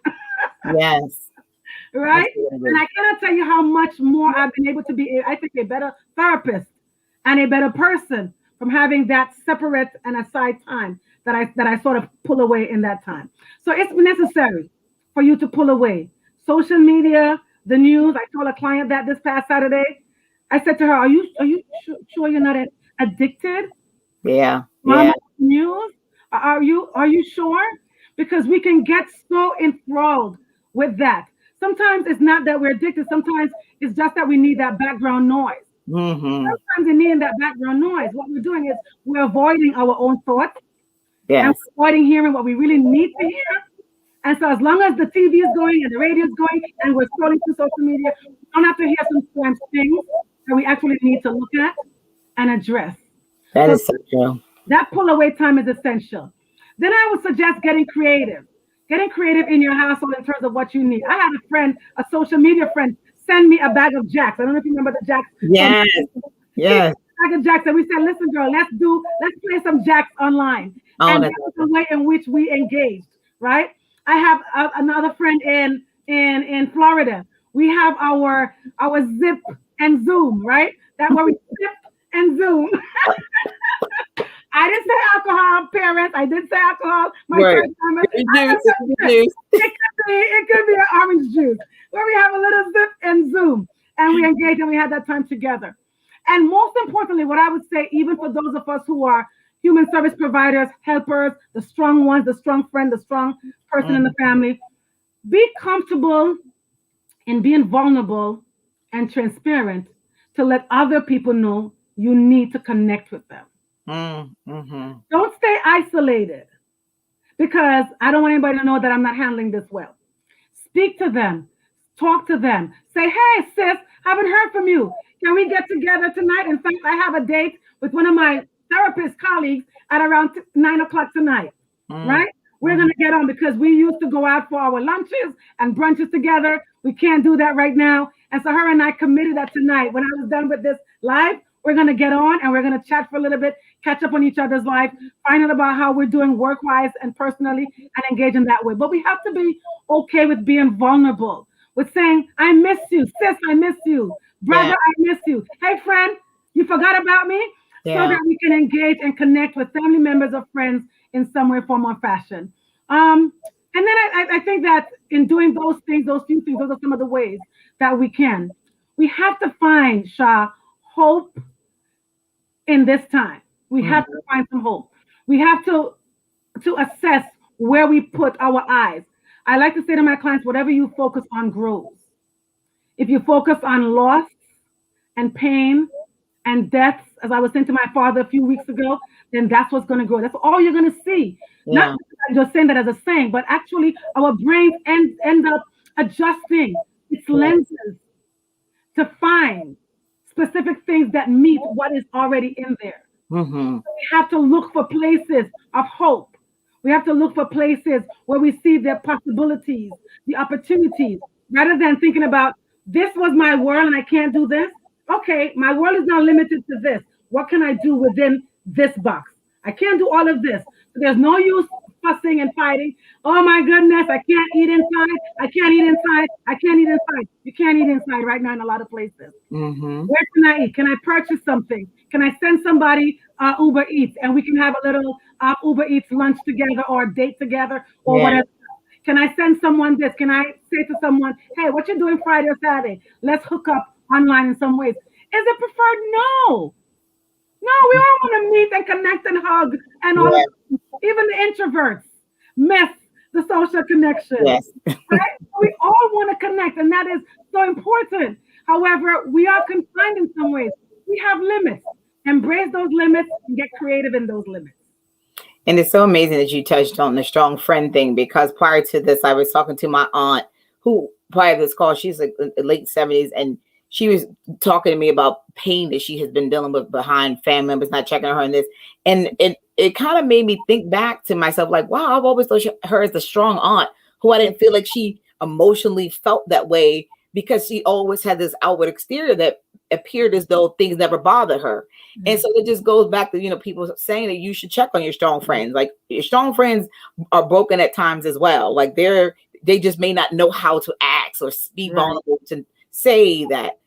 Yes. Right? And Absolutely. I cannot tell you how much more I've been able to be, I think, a better therapist and a better person from having that separate and aside time that I sort of pull away in that time. So it's necessary for you to pull away. Social media, the news. I told a client that this past Saturday. I said to her, "Are you sure you're not addicted Yeah. from Yeah. news? Are you sure? Because we can get so enthralled with that. Sometimes it's not that we're addicted. Sometimes it's just that we need that background noise. Mm-hmm. Sometimes in needing that background noise, what we're doing is we're avoiding our own thoughts and Yes. we're avoiding hearing what we really need to hear. And so as long as the TV is going and the radio is going and we're scrolling through social media, we don't have to hear sometimes things that we actually need to look at and address. That So is so true. that pull away time is essential. Then I would suggest getting creative. Getting creative in your household in terms of what you need. I had a friend, a social media friend, send me a bag of jacks. I don't know if you remember the jacks from Yes. she sent Yes. me a bag of jacks and we said, listen, girl, let's play some jacks online. Oh, And that's that was the way in which we engaged, right? I have another friend in Florida. We have our zip and zoom, right? That where we zip and zoom. I didn't say alcohol, parents. I did say alcohol. My right. first time. Give me juice. Give me juice. It could be an orange juice where we have a little zip and zoom and we engage and we have that time together. And most importantly, what I would say, even for those of us who are human service providers, helpers, the strong ones, the strong friend, the strong person in the family, be comfortable in being vulnerable and transparent to let other people know you need to connect with them. Mm-hmm. Don't stay isolated because I don't want anybody to know that I'm not handling this well. Speak to them, talk to them, say, hey, sis, haven't heard from you. Can we get together tonight? In fact, I have a date with one of my therapist colleagues at around 9 o'clock tonight, right? We're going to get on because we used to go out for our lunches and brunches together. We can't do that right now. And so her and I committed that tonight. When I was done with this live, we're going to get on and we're going to chat for a little bit, catch up on each other's life, find out about how we're doing work-wise and personally, and engage in that way. But we have to be okay with being vulnerable, with saying, I miss you, sis, I miss you, brother, Yeah. I miss you. Hey, friend, you forgot about me? So Yeah. that we can engage and connect with family members or friends in some way, form, or fashion. And then I think that in doing those things, those few things, those are some of the ways that we can. We have to find, Shah, hope in this time. We have to find some hope. We have to to assess where we put our eyes. I like to say to my clients, whatever you focus on grows. If you focus on loss and pain and death, as I was saying to my father a few weeks ago, then that's what's going to grow. That's all you're going to see. Yeah. Not just saying that as a saying, but actually our brains end up adjusting its lenses to find specific things that meet what is already in there. Mm-hmm. We have to look for places of hope. We have to look for places where we see the possibilities, the opportunities, rather than thinking about this was my world and I can't do this. Okay, my world is not limited to this. What can I do within this box? I can't do all of this. So there's no use fussing and fighting. Oh my goodness, I can't eat inside. I can't eat inside. I can't eat inside. You can't eat inside right now in a lot of places. Mm-hmm. Where can I eat? Can I purchase something? Can I send somebody Uber Eats and we can have a little Uber Eats lunch together or a date together or whatever? Can I send someone this? Can I say to someone, hey, what you doing Friday or Saturday? Let's hook up online in some ways. Is it preferred? No. No, we all want to meet and connect and hug and all of even the introverts miss the social connection. Yes. Right? We all want to connect, and that is so important. However, we are confined in some ways. We have limits. Embrace those limits and get creative in those limits. And it's so amazing that you touched on the strong friend thing, because prior to this, I was talking to my aunt who, prior to this call, she's like in the late 70s, and she was talking to me about pain that she has been dealing with behind family members not checking on her and this. And it kind of made me think back to myself, like, wow, I've always thought her as the strong aunt who I didn't feel like she emotionally felt that way, because she always had this outward exterior that appeared as though things never bothered her. Mm-hmm. And so it just goes back to, people saying that you should check on your strong friends. Like, your strong friends are broken at times as well. Like, they just may not know how to act or be vulnerable to say that.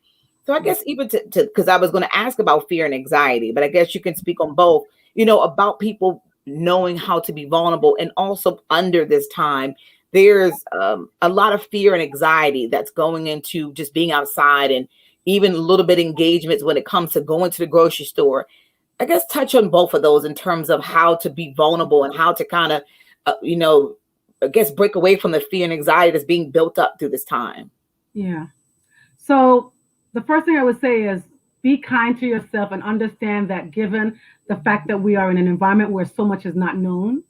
So I guess even to because I was going to ask about fear and anxiety, but I guess you can speak on both, about people knowing how to be vulnerable. And also under this time, there's a lot of fear and anxiety that's going into just being outside, and even a little bit engagements when it comes to going to the grocery store. I guess touch on both of those in terms of how to be vulnerable and how to kind of, I guess break away from the fear and anxiety that's being built up through this time. Yeah. So the first thing I would say is be kind to yourself and understand that given the fact that we are in an environment where so much is not known,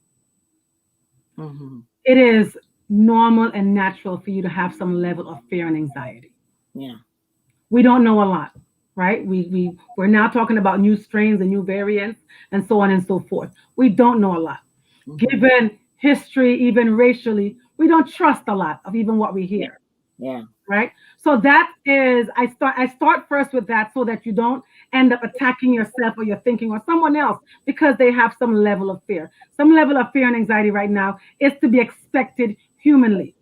it is normal and natural for you to have some level of fear and anxiety. Yeah. We don't know a lot, right? We're now talking about new strains and new variants and so on and so forth. We don't know a lot. Given history, even racially, we don't trust a lot of even what we hear. Yeah. Right. So that is, I start first with that so that you don't end up attacking yourself or your thinking or someone else because they have some level of fear. Some level of fear and anxiety right now is to be expected humanly.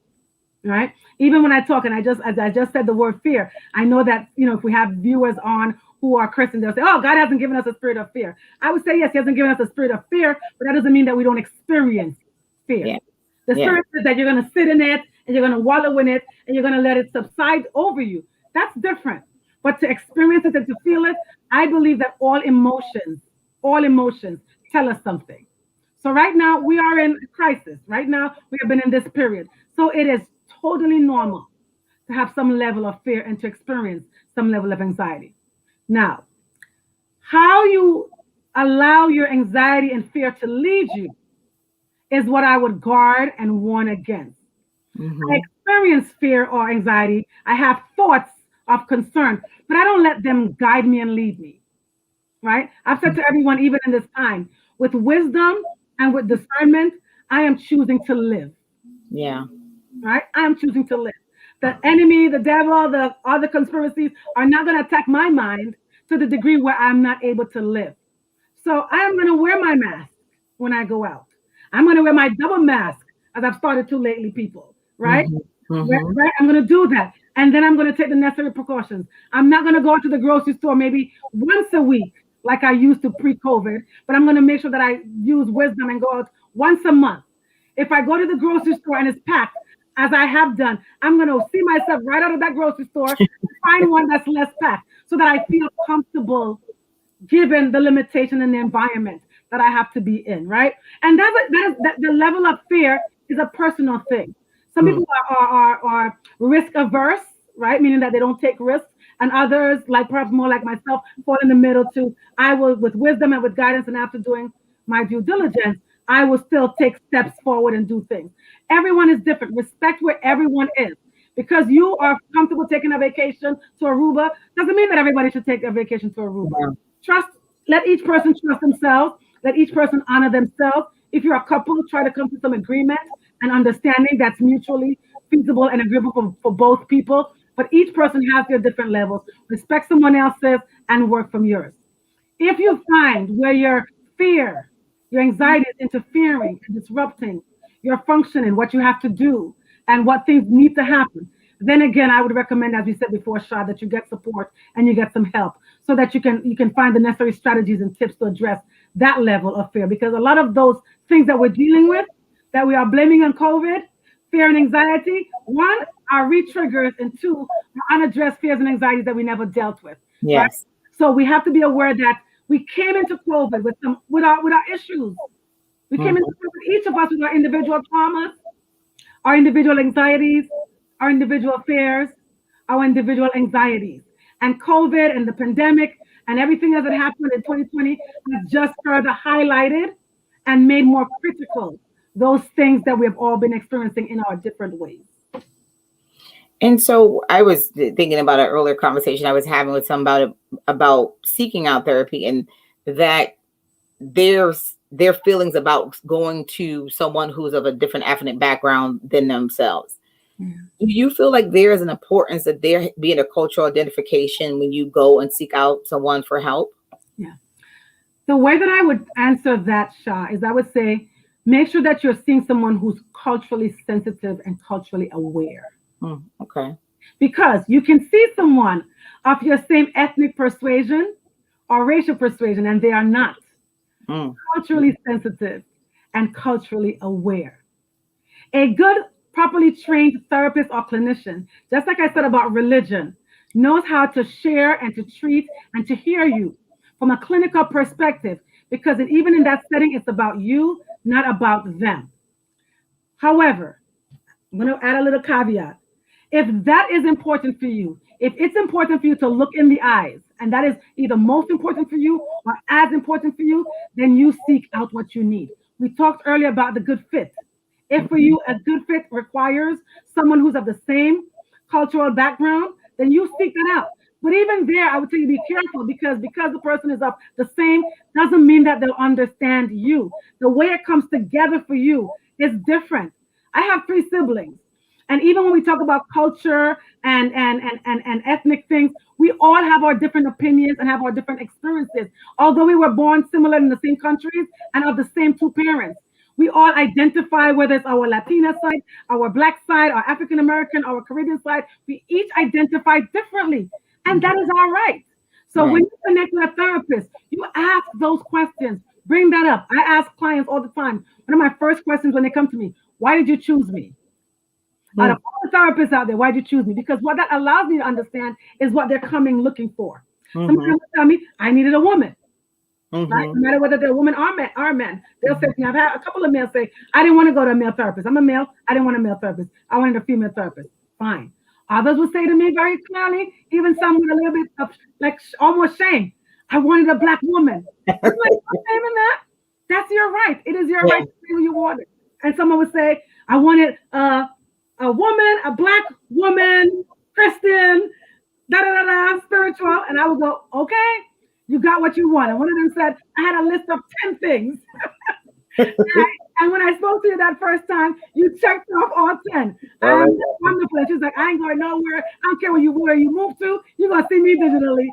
Right. Even when I talk, and I just said the word fear, I know that, if we have viewers on who are Christians, they'll say, oh, God hasn't given us a spirit of fear. I would say, yes, he hasn't given us a spirit of fear, but that doesn't mean that we don't experience fear. Yeah. The spirit is that you're going to sit in it and you're going to wallow in it and you're going to let it subside over you. That's different. But to experience it and to feel it, I believe that all emotions tell us something. So right now we are in a crisis. Right now we have been in this period. So it is totally normal to have some level of fear and to experience some level of anxiety. Now, how you allow your anxiety and fear to lead you is what I would guard and warn against. I experience fear or anxiety. I have thoughts of concern, but I don't let them guide me and lead me, right? I've said to everyone, even in this time, with wisdom and with discernment, I am choosing to live. Yeah. Right? I am choosing to live. The enemy, the devil, the other conspiracies are not going to attack my mind to the degree where I'm not able to live. So I am going to wear my mask when I go out. I'm going to wear my double mask, as I've started to lately, people, right? Right? I'm going to do that. And then I'm going to take the necessary precautions. I'm not going to go to the grocery store maybe once a week like I used to pre-COVID, but I'm going to make sure that I use wisdom and go out once a month. If I go to the grocery store and it's packed, as I have done, I'm going to see myself right out of that grocery store and find one that's less packed so that I feel comfortable given the limitation and the environment. that I have to be in, right? And that the level of fear is a personal thing. Some Mm. people are risk averse, right? Meaning that they don't take risks. And others, like perhaps more like myself, fall in the middle too. I will, with wisdom and with guidance, and after doing my due diligence, I will still take steps forward and do things. Everyone is different. Respect where everyone is. Because you are comfortable taking a vacation to Aruba doesn't mean that everybody should take a vacation to Aruba. Yeah. Trust, let each person trust themselves. Let each person honor themselves. If you're a couple, try to come to some agreement and understanding that's mutually feasible and agreeable for both people. But each person has their different levels. Respect someone else's and work from yours. If you find where your fear, your anxiety is interfering and disrupting your functioning, what you have to do, and what things need to happen, then again, I would recommend, as we said before, Shah, that you get support and you get some help so that you can find the necessary strategies and tips to address that level of fear. Because a lot of those things that we're dealing with, that we are blaming on COVID, fear and anxiety, one, are re-triggers, and two, are unaddressed fears and anxieties that we never dealt with. Right? Yes. So we have to be aware that we came into COVID with our issues. We came into COVID, each of us, with our individual traumas, our individual anxieties, our individual fears, our individual anxieties. And COVID and the pandemic and everything that happened in 2020 has just further highlighted and made more critical those things that we have all been experiencing in our different ways. And so I was thinking about an earlier conversation I was having with somebody about seeking out therapy, and that their feelings about going to someone who's of a different ethnic background than themselves. Yeah. Do you feel like there is an importance that there being a cultural identification when you go and seek out someone for help? Yeah. The way that I would answer that, Shah, is I would say make sure that you're seeing someone who's culturally sensitive and culturally aware. Okay. Because you can see someone of your same ethnic persuasion or racial persuasion, and they are not culturally sensitive and culturally aware. A good, properly trained therapist or clinician, just like I said about religion, knows how to share and to treat and to hear you from a clinical perspective, because even in that setting, it's about you, not about them. However, I'm going to add a little caveat. If that is important for you, if it's important for you to look in the eyes, and that is either most important for you or as important for you, then you seek out what you need. We talked earlier about the good fit. If for you a good fit requires someone who's of the same cultural background, then you seek that out. But even there, I would tell you be careful, because the person is of the same doesn't mean that they'll understand you. The way it comes together for you is different. I have 3 siblings. And even when we talk about culture and ethnic things, we all have our different opinions and have our different experiences. Although we were born similar in the same countries and of the same 2 parents, we all identify, whether it's our Latina side, our Black side, our African American, our Caribbean side, we each identify differently. And that is all right. So when you connect with a therapist, you ask those questions. Bring that up. I ask clients all the time. One of my first questions when they come to me, why did you choose me? Out of all the therapists out there, why'd you choose me? Because what that allows me to understand is what they're coming looking for. Somebody will tell me, I needed a woman. Right? No matter whether they're a woman or men. They'll say to me, I've had a couple of males say, I didn't want to go to a male therapist. I'm a male. I didn't want a male therapist. I wanted a female therapist. Fine. Others will say to me very clearly, even some with a little bit of like almost shame, I wanted a Black woman. I'm like, even that, that's your right. It is your right to say who you wanted. And someone would say, I wanted a woman, a Black woman, Christian, spiritual. And I would go, okay, you got what you want. And one of them said, I had a list of 10 things. And when I spoke to you that first time, you checked off all 10. Wonderful. And she's like, I ain't going nowhere. I don't care where you move to. You're going to see me digitally.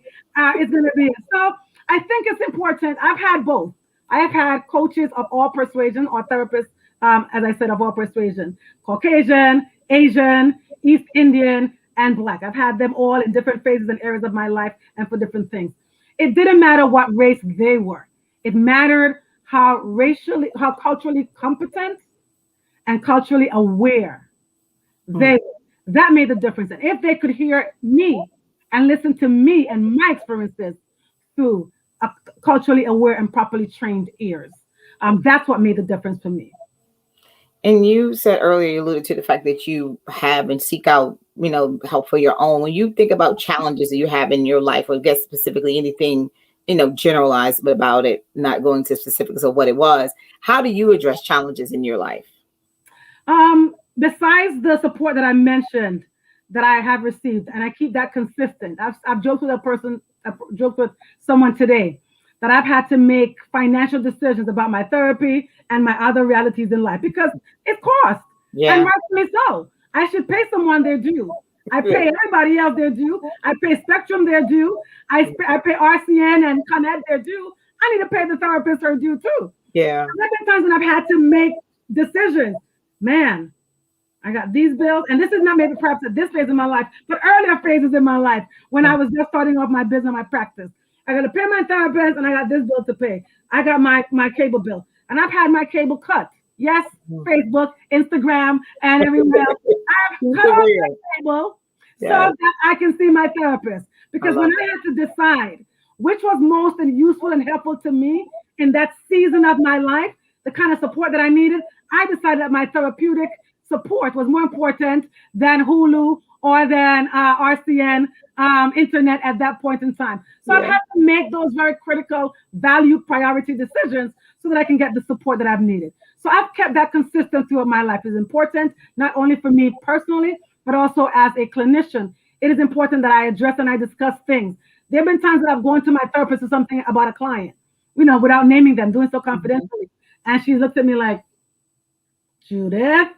It's going to be it. So I think it's important. I've had both. I have had coaches of all persuasion, or therapists, as I said, of all persuasion, Caucasian, Asian, East Indian, and Black. I've had them all in different phases and areas of my life and for different things. It didn't matter what race they were. It mattered how culturally competent and culturally aware they were. That made the difference. And if they could hear me and listen to me and my experiences through a culturally aware and properly trained ears. That's what made the difference for me. And you said earlier, you alluded to the fact that you have and seek out, help for your own. When you think about challenges that you have in your life, or I guess specifically anything, generalized about it, not going to specifics of what it was, how do you address challenges in your life? Besides the support that I mentioned that I have received, and I keep that consistent. I've joked with I've joked with someone today that I've had to make financial decisions about my therapy and my other realities in life because it costs. Yeah. And rightfully so. I should pay someone their due. I pay everybody else their due. I pay Spectrum their due. I pay RCN and Connect their due. I need to pay the therapist her due too. Yeah. There have been times when I've had to make decisions. Man, I got these bills, and this is not maybe perhaps at this phase in my life, but earlier phases in my life when I was just starting off my business, my practice. I got to pay my therapist, and I got this bill to pay. I got my cable bill, and I've had my cable cut. Yes, Facebook, Instagram, and everywhere else. I've cut off my cable so that I can see my therapist. Because when I had to decide which was most and useful and helpful to me in that season of my life, the kind of support that I needed, I decided that my therapeutic support was more important than Hulu or than RCN internet at that point in time. So I've had to make those very critical value priority decisions so that I can get the support that I've needed. So I've kept that consistent throughout my life. It's important, not only for me personally, but also as a clinician. It is important that I address and I discuss things. There have been times that I've gone to my therapist or something about a client, without naming them, doing so confidentially. And she looked at me like, Judith.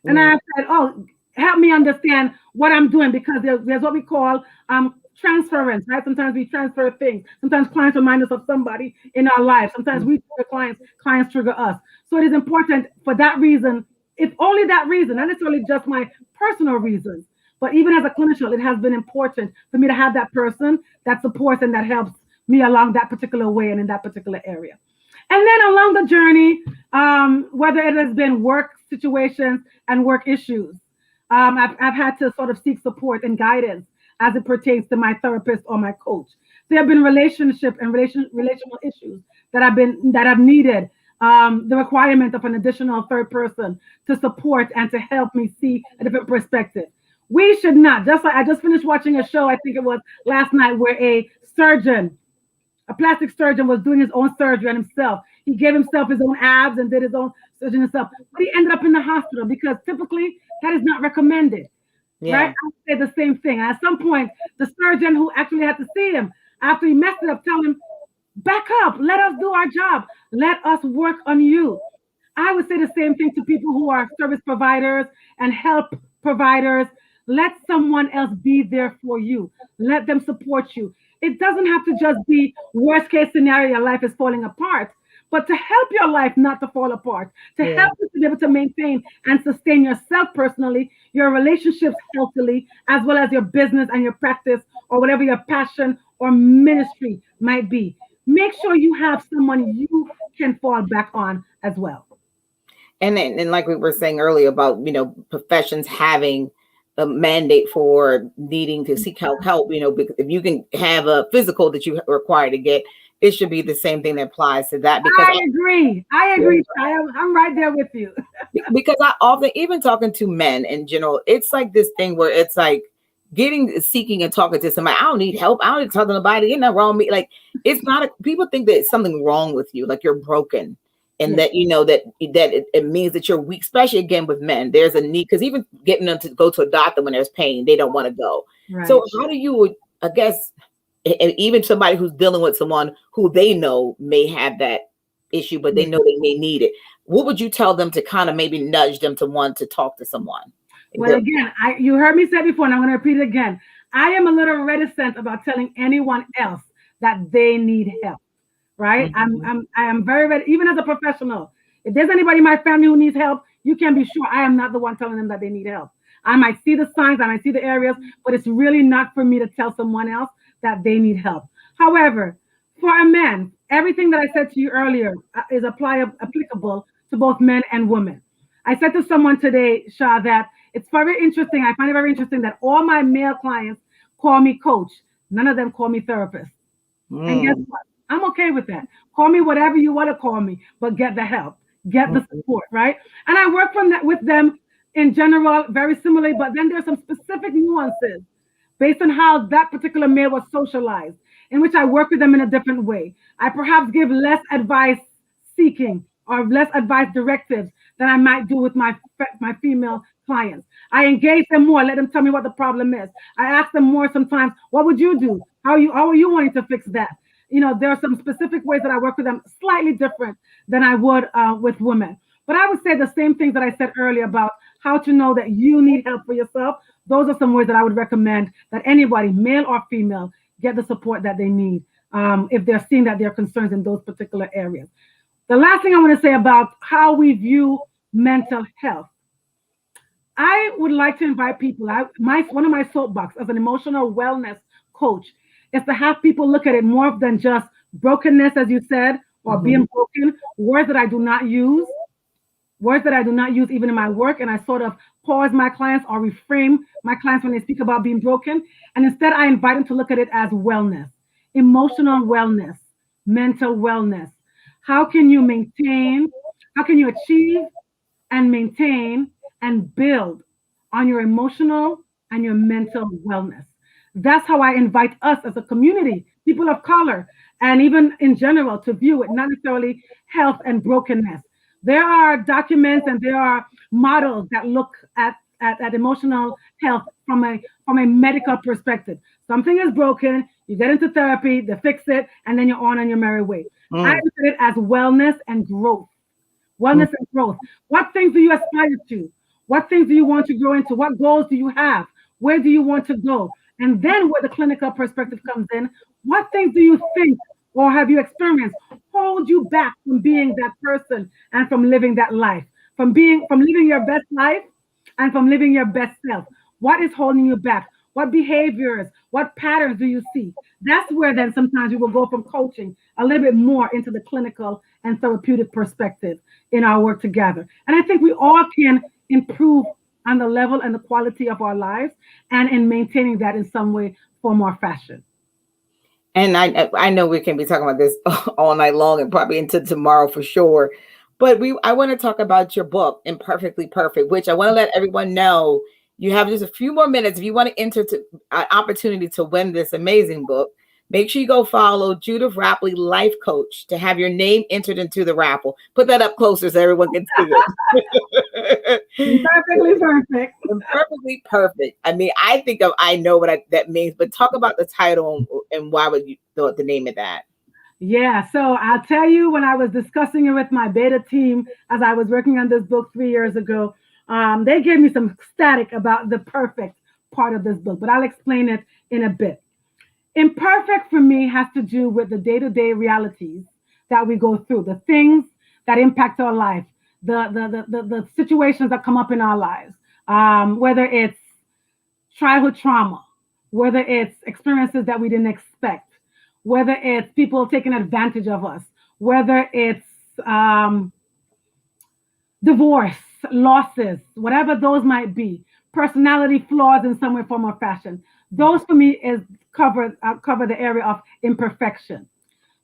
And I said, oh, help me understand what I'm doing, because there's what we call transference, right? Sometimes we transfer things. Sometimes clients remind us of somebody in our life. Sometimes we trigger clients trigger us. So it is important for that reason, if only that reason, not necessarily just my personal reasons, but even as a clinician, it has been important for me to have that person that supports and that helps me along that particular way and in that particular area. And then along the journey, whether it has been work situations and work issues, I've had to sort of seek support and guidance as it pertains to my therapist or my coach. There have been relationship and relational issues that have needed the requirement of an additional third person to support and to help me see a different perspective. We should not, just like I just finished watching a show, I think it was last night, where a plastic surgeon was doing his own surgery on himself. He gave himself his own abs and did his own surgery himself. But he ended up in the hospital because typically that is not recommended. Right? I would say the same thing. At some point, the surgeon who actually had to see him after he messed it up, tell him, back up, let us do our job. Let us work on you. I would say the same thing to people who are service providers and help providers. Let someone else be there for you. Let them support you. It doesn't have to just be worst case scenario, your life is falling apart, but to help your life not to fall apart, to help you to be able to maintain and sustain yourself personally, your relationships healthily, as well as your business and your practice or whatever your passion or ministry might be. Make sure you have someone you can fall back on as well. And like we were saying earlier about, professions having a mandate for needing to seek help, because if you can have a physical that you require to get, it should be the same thing that applies to that. Because I agree. I'm right there with you. Because I often, even talking to men in general, it's like this thing where it's like seeking and talking to somebody. I don't need help. I don't need to talk to nobody. Ain't nothing wrong with me. Like, it's not, people think that it's something wrong with you. Like you're broken. And that, that it means that you're weak, especially again with men. There's a need, because even getting them to go to a doctor when there's pain, they don't want to go. Right. So how do you, I guess, and even somebody who's dealing with someone who they know may have that issue, but they know they may need it, what would you tell them to kind of maybe nudge them to want to talk to someone? Well, again, you heard me say before, and I'm going to repeat it again. I am a little reticent about telling anyone else that they need help. Right? Mm-hmm. I am very ready, even as a professional. If there's anybody in my family who needs help, you can be sure I am not the one telling them that they need help. I might see the signs, I might see the areas, but it's really not for me to tell someone else that they need help. However, for a man, everything that I said to you earlier is applicable to both men and women. I said to someone today, Shah, that it's very interesting. I find it very interesting that all my male clients call me coach. None of them call me therapist. And guess what? I'm okay with that. Call me whatever you want to call me, but get the help, get the support, right? And I work from that with them in general, very similarly, but then there's some specific nuances based on how that particular male was socialized, in which I work with them in a different way. I perhaps give less advice seeking or less advice directives than I might do with my female clients. I engage them more, let them tell me what the problem is. I ask them more sometimes, what would you do? How are you wanting to fix that? There are some specific ways that I work with them, slightly different than I would with women. But I would say the same things that I said earlier about how to know that you need help for yourself. Those are some ways that I would recommend that anybody, male or female, get the support that they need if they're seeing that there are concerns in those particular areas. The last thing I want to say about how we view mental health. I would like to invite people. One of my soapbox as an emotional wellness coach is to have people look at it more than just brokenness, as you said, or being broken. Words that I do not use even in my work, and I sort of pause my clients or reframe my clients when they speak about being broken. And instead, I invite them to look at it as wellness, emotional wellness, mental wellness. How can you achieve and maintain and build on your emotional and your mental wellness? That's how I invite us as a community, people of color, and even in general, to view it, not necessarily health and brokenness. There are documents and there are models that look at emotional health from a medical perspective. Something is broken, you get into therapy, they fix it, and then you're on your merry way. I look at it as wellness and growth. Wellness and growth. What things do you aspire to? What things do you want to grow into? What goals do you have? Where do you want to go? And then where the clinical perspective comes in, what things do you think or have you experienced hold you back from being that person and from living that life, from living your best life and from living your best self? What is holding you back? What behaviors, what patterns do you see? That's where then sometimes we will go from coaching a little bit more into the clinical and therapeutic perspective in our work together. And I think we all can improve on the level and the quality of our lives and in maintaining that in some way, form, or fashion. And I know we can be talking about this all night long and probably into tomorrow for sure. But I want to talk about your book, Imperfectly Perfect, which I want to let everyone know you have just a few more minutes. If you want to enter an opportunity to win this amazing book, make sure you go follow Judith Rapley, Life Coach, to have your name entered into the raffle. Put that up closer so everyone can see it. Imperfectly perfect. Imperfectly perfect. I mean, I know what that means, but talk about the title and why would you thought the name of that? Yeah, so I'll tell you, when I was discussing it with my beta team as I was working on this book 3 years ago, they gave me some static about the perfect part of this book, but I'll explain it in a bit. Imperfect for me has to do with the day-to-day realities that we go through, the things that impact our life, the situations that come up in our lives, whether it's childhood trauma, whether it's experiences that we didn't expect, whether it's people taking advantage of us, whether it's divorce, losses, whatever those might be, personality flaws in some way, form, or fashion. Those for me cover the area of imperfection.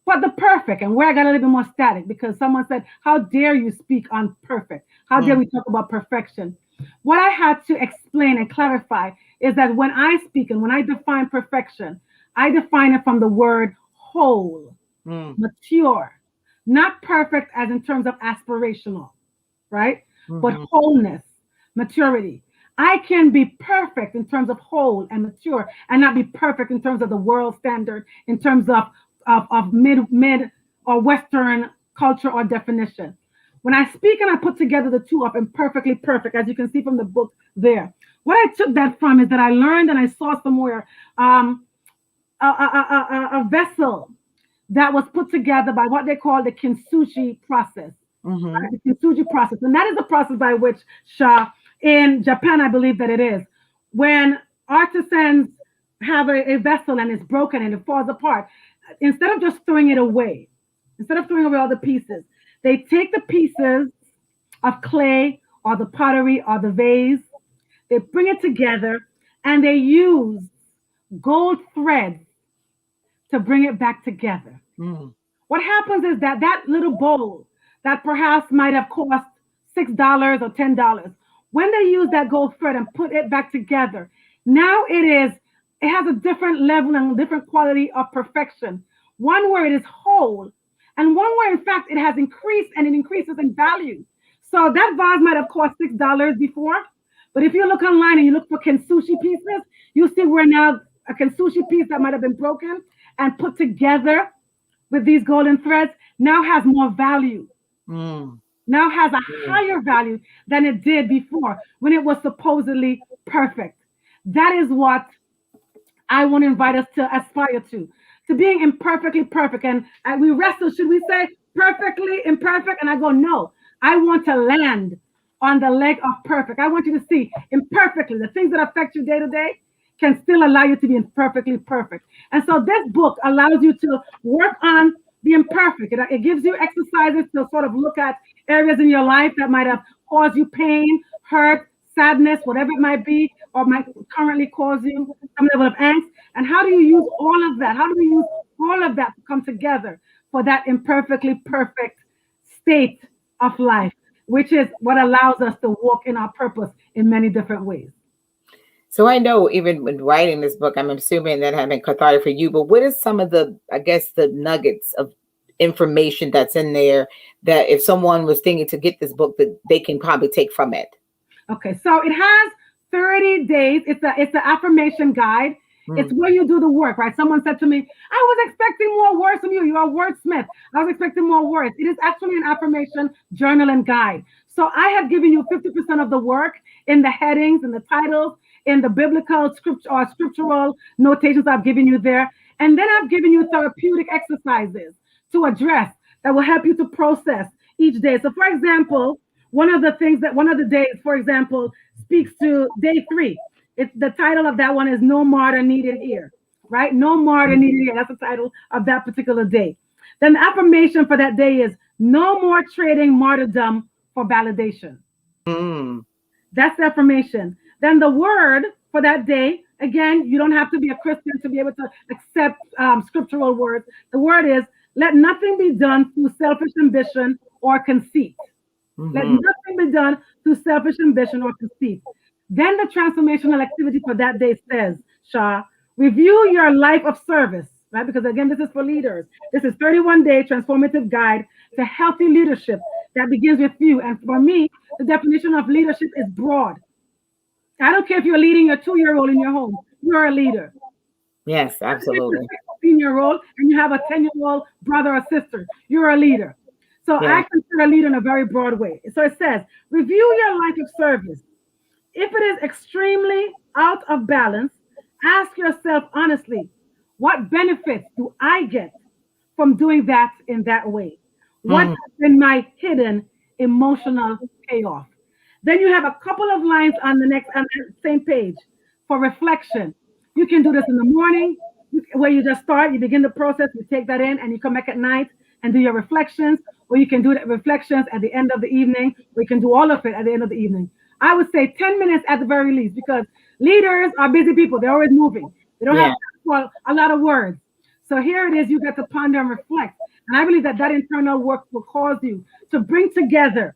But the perfect, and where I got a little bit more static because someone said, how dare you speak on perfect? How dare we talk about perfection? What I had to explain and clarify is that when I speak and when I define perfection, I define it from the word whole, mature, not perfect as in terms of aspirational, right? But wholeness, maturity. I can be perfect in terms of whole and mature and not be perfect in terms of the world standard, in terms of mid or Western culture or definition. When I speak and I put together the two of imperfectly perfect, as you can see from the book there, what I took that from is that I learned and I saw somewhere a vessel that was put together by what they call the kintsugi process. The kintsugi process. And that is the process by which, in Japan, I believe that it is, when artisans have a vessel and it's broken and it falls apart, instead of just throwing it away, instead of throwing away all the pieces, they take the pieces of clay or the pottery or the vase, they bring it together, and they use gold threads to bring it back together. Mm. What happens is that that little bowl that perhaps might have cost $6 or $10, when they use that gold thread and put it back together, now it has a different level and different quality of perfection. One where it is whole, and one where in fact it has increased and it increases in value. So that vase might have cost $6 before, but if you look online and you look for kintsugi pieces, you see where now a kintsugi piece that might have been broken and put together with these golden threads now has more value. Mm. Now has a higher value than it did before when it was supposedly perfect. That is what I want to invite us to aspire to being imperfectly perfect. And we wrestle, should we say perfectly imperfect? And I go, no, I want to land on the leg of perfect. I want you to see imperfectly, the things that affect you day to day can still allow you to be imperfectly perfect. And so this book allows you to work on the imperfect. It gives you exercises to sort of look at areas in your life that might have caused you pain, hurt, sadness, whatever it might be, or might currently cause you some level of angst. And how do you use all of that? How do we use all of that to come together for that imperfectly perfect state of life, which is what allows us to walk in our purpose in many different ways? So I know even when writing this book, I'm assuming that having cathartic for you, but what is some of the, I guess, the nuggets of information that's in there that if someone was thinking to get this book, that they can probably take from it? Okay, so it has 30 days. It's an affirmation guide. It's where you do the work, right? Someone said to me, I was expecting more words from you. You're a wordsmith. I was expecting more words. It is actually an affirmation journal and guide. So I have given you 50% of the work in the headings and the titles, in the biblical scripture or scriptural notations I've given you there. And then I've given you therapeutic exercises to address that will help you to process each day. So for example, one of the days, for example, speaks to day 3. It's the title of that one is No Martyr Needed Here, right? No martyr needed here. That's the title of that particular day. Then the affirmation for that day is no more trading martyrdom for validation. That's the affirmation. Then the word for that day, again, you don't have to be a Christian to be able to accept scriptural words. The word is let nothing be done through selfish ambition or conceit. Let nothing be done through selfish ambition or conceit. Then the transformational activity for that day says, Shah, review your life of service, right? Because again, this is for leaders. This is 31-day transformative guide to healthy leadership that begins with you. And for me, the definition of leadership is broad. I don't care if you're leading your 2-year-old in your home. You're a leader. Yes, absolutely. If you're a 16-year-old and you have a 10-year-old brother or sister, you're a leader. So I consider a leader in a very broad way. So it says, review your life of service. If it is extremely out of balance, ask yourself honestly, what benefits do I get from doing that in that way? What has been my hidden emotional payoff? Then you have a couple of lines on the same page for reflection. You can do this in the morning, where you just start, you begin the process, you take that in, and you come back at night and do your reflections, or you can do the reflections at the end of the evening, or you can do all of it at the end of the evening. I would say 10 minutes at the very least, because leaders are busy people. They're always moving. They don't have time for a lot of words. So here it is, you get to ponder and reflect. And I believe that internal work will cause you to bring together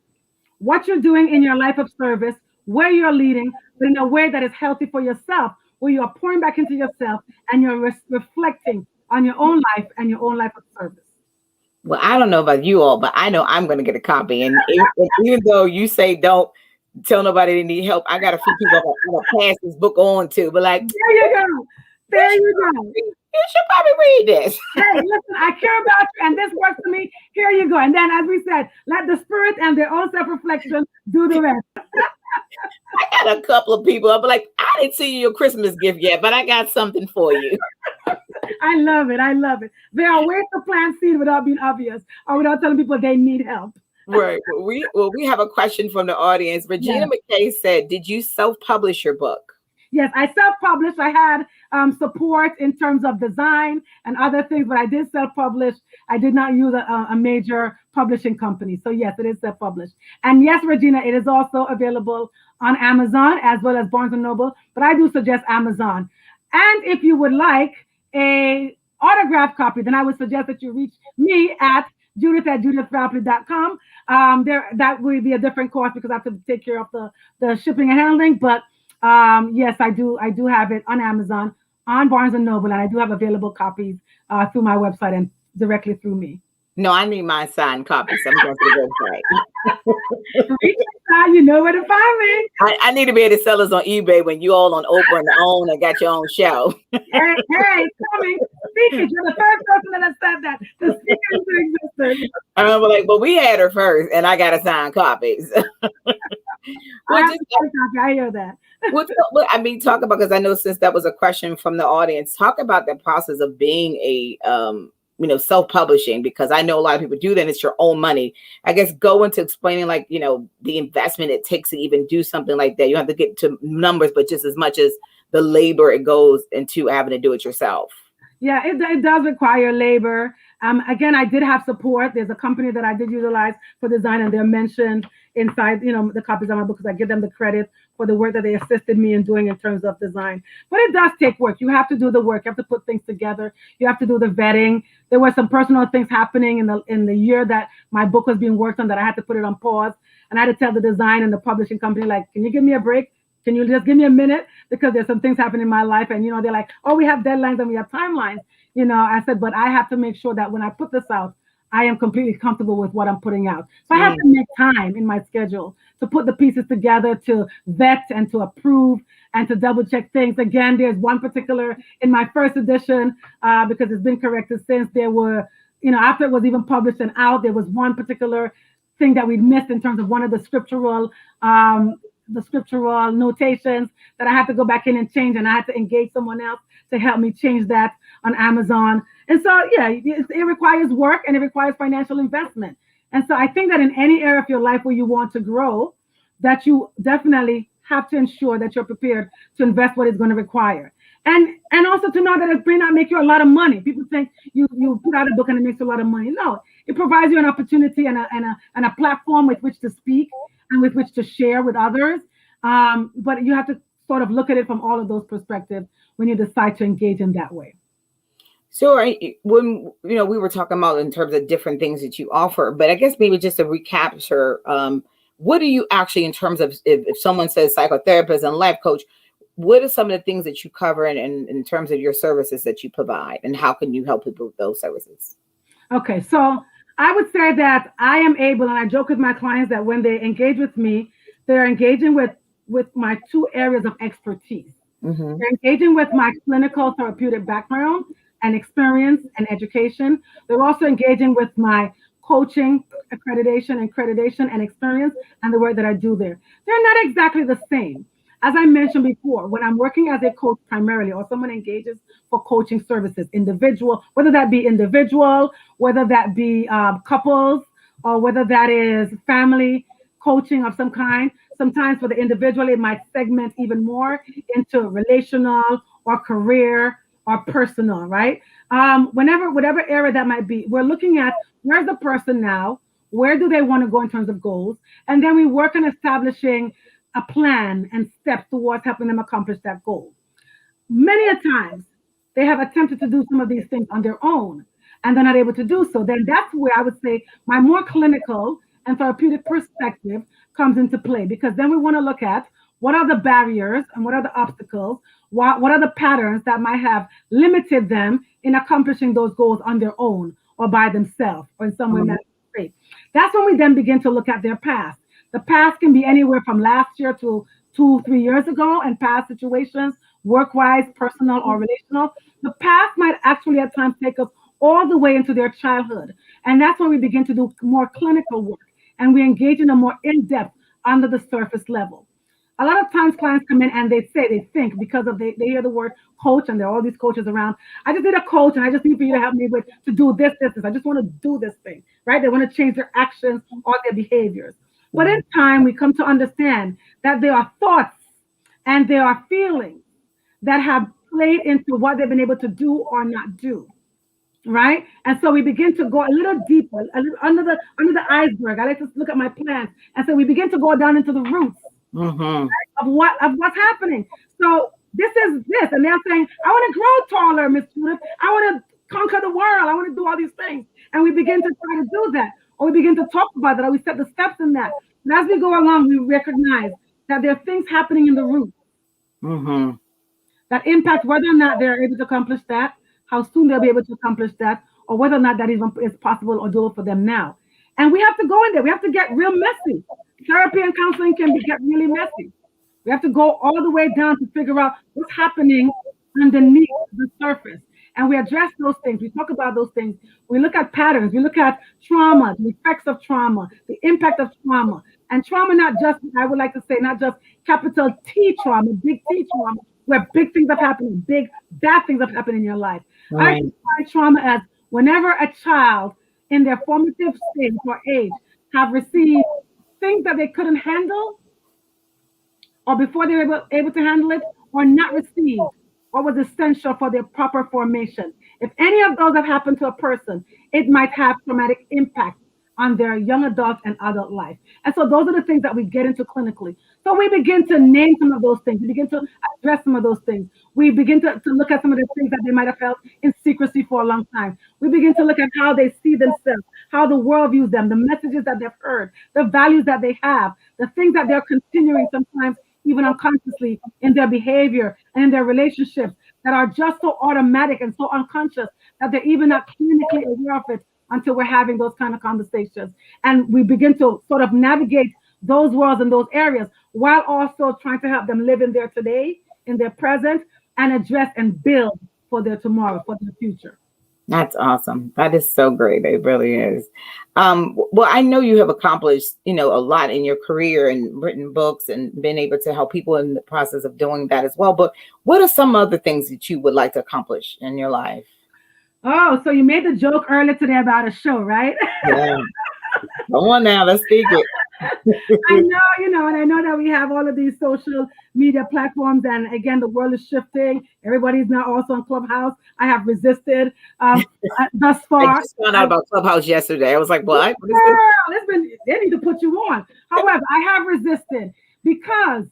what you're doing in your life of service, where you're leading, but in a way that is healthy for yourself, where you are pouring back into yourself and you're reflecting on your own life and your own life of service. Well, I don't know about you all, but I know I'm going to get a copy. And even though you say don't tell nobody they need help, I got a few people I'm going to pass this book on to. But like, there you go. There you go. You should probably read this. Hey, listen, I care about you, and this works for me. Here you go. And then, as we said, let the spirit and their own self-reflection do the rest. I got a couple of people. I'm like, I didn't see your Christmas gift yet, but I got something for you. I love it. I love it. There are ways to plant seed without being obvious or without telling people they need help. Right. We have a question from the audience. Regina McKay said, did you self-publish your book? Yes, I self-published. I had support in terms of design and other things, but I did self-publish. I did not use a major publishing company. So yes, it is self-published. And yes, Regina, it is also available on Amazon as well as Barnes & Noble, but I do suggest Amazon. And if you would like a autographed copy, then I would suggest that you reach me at judith@judithrapley.com. That will be a different cost because I have to take care of the shipping and handling. But yes, I do have it on Amazon, on Barnes and Noble, and I do have available copies through my website and directly through me. No, I need my signed copy. So I'm going to the website. You know where to find me. I need to be able to sell this on eBay when you all on Oprah and OWN and got your own show. Hey, coming. Speaking, you're the first person that has said that. To speak into existence. I'm like, well, we had her first, and I got to sign copies. I hear that. I mean, talk about, because I know since that was a question from the audience, talk about the process of being a self-publishing, because I know a lot of people do that. It's your own money. I guess go into explaining the investment it takes to even do something like that. You have to get to numbers, but just as much as the labor it goes into having to do it yourself. Yeah, it does require labor. Again, I did have support. There's a company that I did utilize for design, and they're mentioned inside, the copies of my book, because I give them the credit for the work that they assisted me in doing in terms of design. But it does take work. You have to do the work. You have to put things together. You have to do the vetting. There were some personal things happening in the year that my book was being worked on that I had to put it on pause. And I had to tell the design and the publishing company, like, can you give me a break? Can you just give me a minute? Because there's some things happening in my life. And, they're like, oh, we have deadlines and we have timelines. I said, but I have to make sure that when I put this out, I am completely comfortable with what I'm putting out. So I have to make time in my schedule to put the pieces together, to vet and to approve and to double check things. Again, there's one particular in my first edition, because it's been corrected since, there were, after it was even published and out, there was one particular thing that we missed in terms of one of the scriptural notations that I had to go back in and change, and I had to engage someone else to help me change that on Amazon. And so, yeah, it requires work and it requires financial investment. And so I think that in any area of your life where you want to grow, that you definitely have to ensure that you're prepared to invest what it's going to require. And also to know that it may not make you a lot of money. People think you put out a book and it makes a lot of money. No, it provides you an opportunity and a platform with which to speak and with which to share with others. But you have to sort of look at it from all of those perspectives when you decide to engage in that way. So when we were talking about in terms of different things that you offer, but I guess maybe just to recapture, what do you actually, in terms of if someone says psychotherapist and life coach, what are some of the things that you cover in terms of your services that you provide, and how can you help people with those services? Okay, so I would say that I am able, and I joke with my clients that when they engage with me, they're engaging with my two areas of expertise. Mm-hmm. They're engaging with my clinical therapeutic background and experience and education. They're also engaging with my coaching accreditation and experience and the work that I do there. They're not exactly the same. As I mentioned before, when I'm working as a coach primarily, or someone engages for coaching services, whether that be individual, whether that be couples, or whether that is family coaching of some kind. Sometimes for the individual, it might segment even more into relational or career or personal, right? Whatever area that might be, we're looking at where's the person now, where do they want to go in terms of goals, and then we work on establishing a plan and steps towards helping them accomplish that goal. Many a times, they have attempted to do some of these things on their own, and they're not able to do so. Then that's where I would say my more clinical and therapeutic perspective comes into play, because then we want to look at what are the barriers and what are the obstacles, what are the patterns that might have limited them in accomplishing those goals on their own or by themselves or in some way. That's when we then begin to look at their past. The past can be anywhere from last year to 2-3 years ago, and past situations, work-wise, personal or relational. The past might actually at times take us all the way into their childhood. And that's when we begin to do more clinical work, and we engage in a more in-depth, under the surface level. A lot of times clients come in and they think because of they hear the word coach, and there are all these coaches around. I just need a coach, and I just need for you to help me to do this. I just want to do this thing, right? They want to change their actions or their behaviors. But in time, we come to understand that there are thoughts and there are feelings that have played into what they've been able to do or not do, right? And so we begin to go a little deeper, a little under the iceberg. I like to look at my plants, and so we begin to go down into the roots right, of what's happening. So this is this, and they're saying, I want to grow taller, Miss Judith. I want to conquer the world. I want to do all these things. And we begin to try to do that, or we begin to talk about that, or we set the steps in that. And as we go along, we recognize that there are things happening in the root Mm-hmm. that impact whether or not they're able to accomplish that, how soon they'll be able to accomplish that, or whether or not that even is possible or doable for them now. And we have to go in there. We have to get real messy. Therapy and counseling can get really messy. We have to go all the way down to figure out what's happening underneath the surface. And we address those things. We talk about those things. We look at patterns. We look at trauma, the effects of trauma, the impact of trauma. And trauma, not just, I would like to say, not just capital T trauma, big T trauma, where big things have happened, big bad things have happened in your life. Right. I define trauma as whenever a child in their formative stage or age have received things that they couldn't handle, or before they were able to handle it, or not received what was essential for their proper formation. If any of those have happened to a person, it might have traumatic impact on their young adult and adult life. And so those are the things that we get into clinically. So we begin to name some of those things. We begin to address some of those things. We begin to look at some of the things that they might have felt in secrecy for a long time. We begin to look at how they see themselves, how the world views them, the messages that they've heard, the values that they have, the things that they're continuing sometimes even unconsciously in their behavior and in their relationships that are just so automatic and so unconscious that they're even not clinically aware of it until we're having those kind of conversations. And we begin to sort of navigate those worlds and those areas while also trying to help them live in their today, in their present, and address and build for their tomorrow, for their future. That's awesome. That is so great. It really is. Well, I know you have accomplished, a lot in your career and written books and been able to help people in the process of doing that as well. But what are some other things that you would like to accomplish in your life? Oh, so you made the joke earlier today about a show, right? Yeah. Come on now, let's speak it. I know, and I know that we have all of these social media platforms, and again, the world is shifting. Everybody's now also on Clubhouse. I have resisted thus far. I just found out about Clubhouse yesterday. I was like, what? What is this? They need to put you on. However, I have resisted because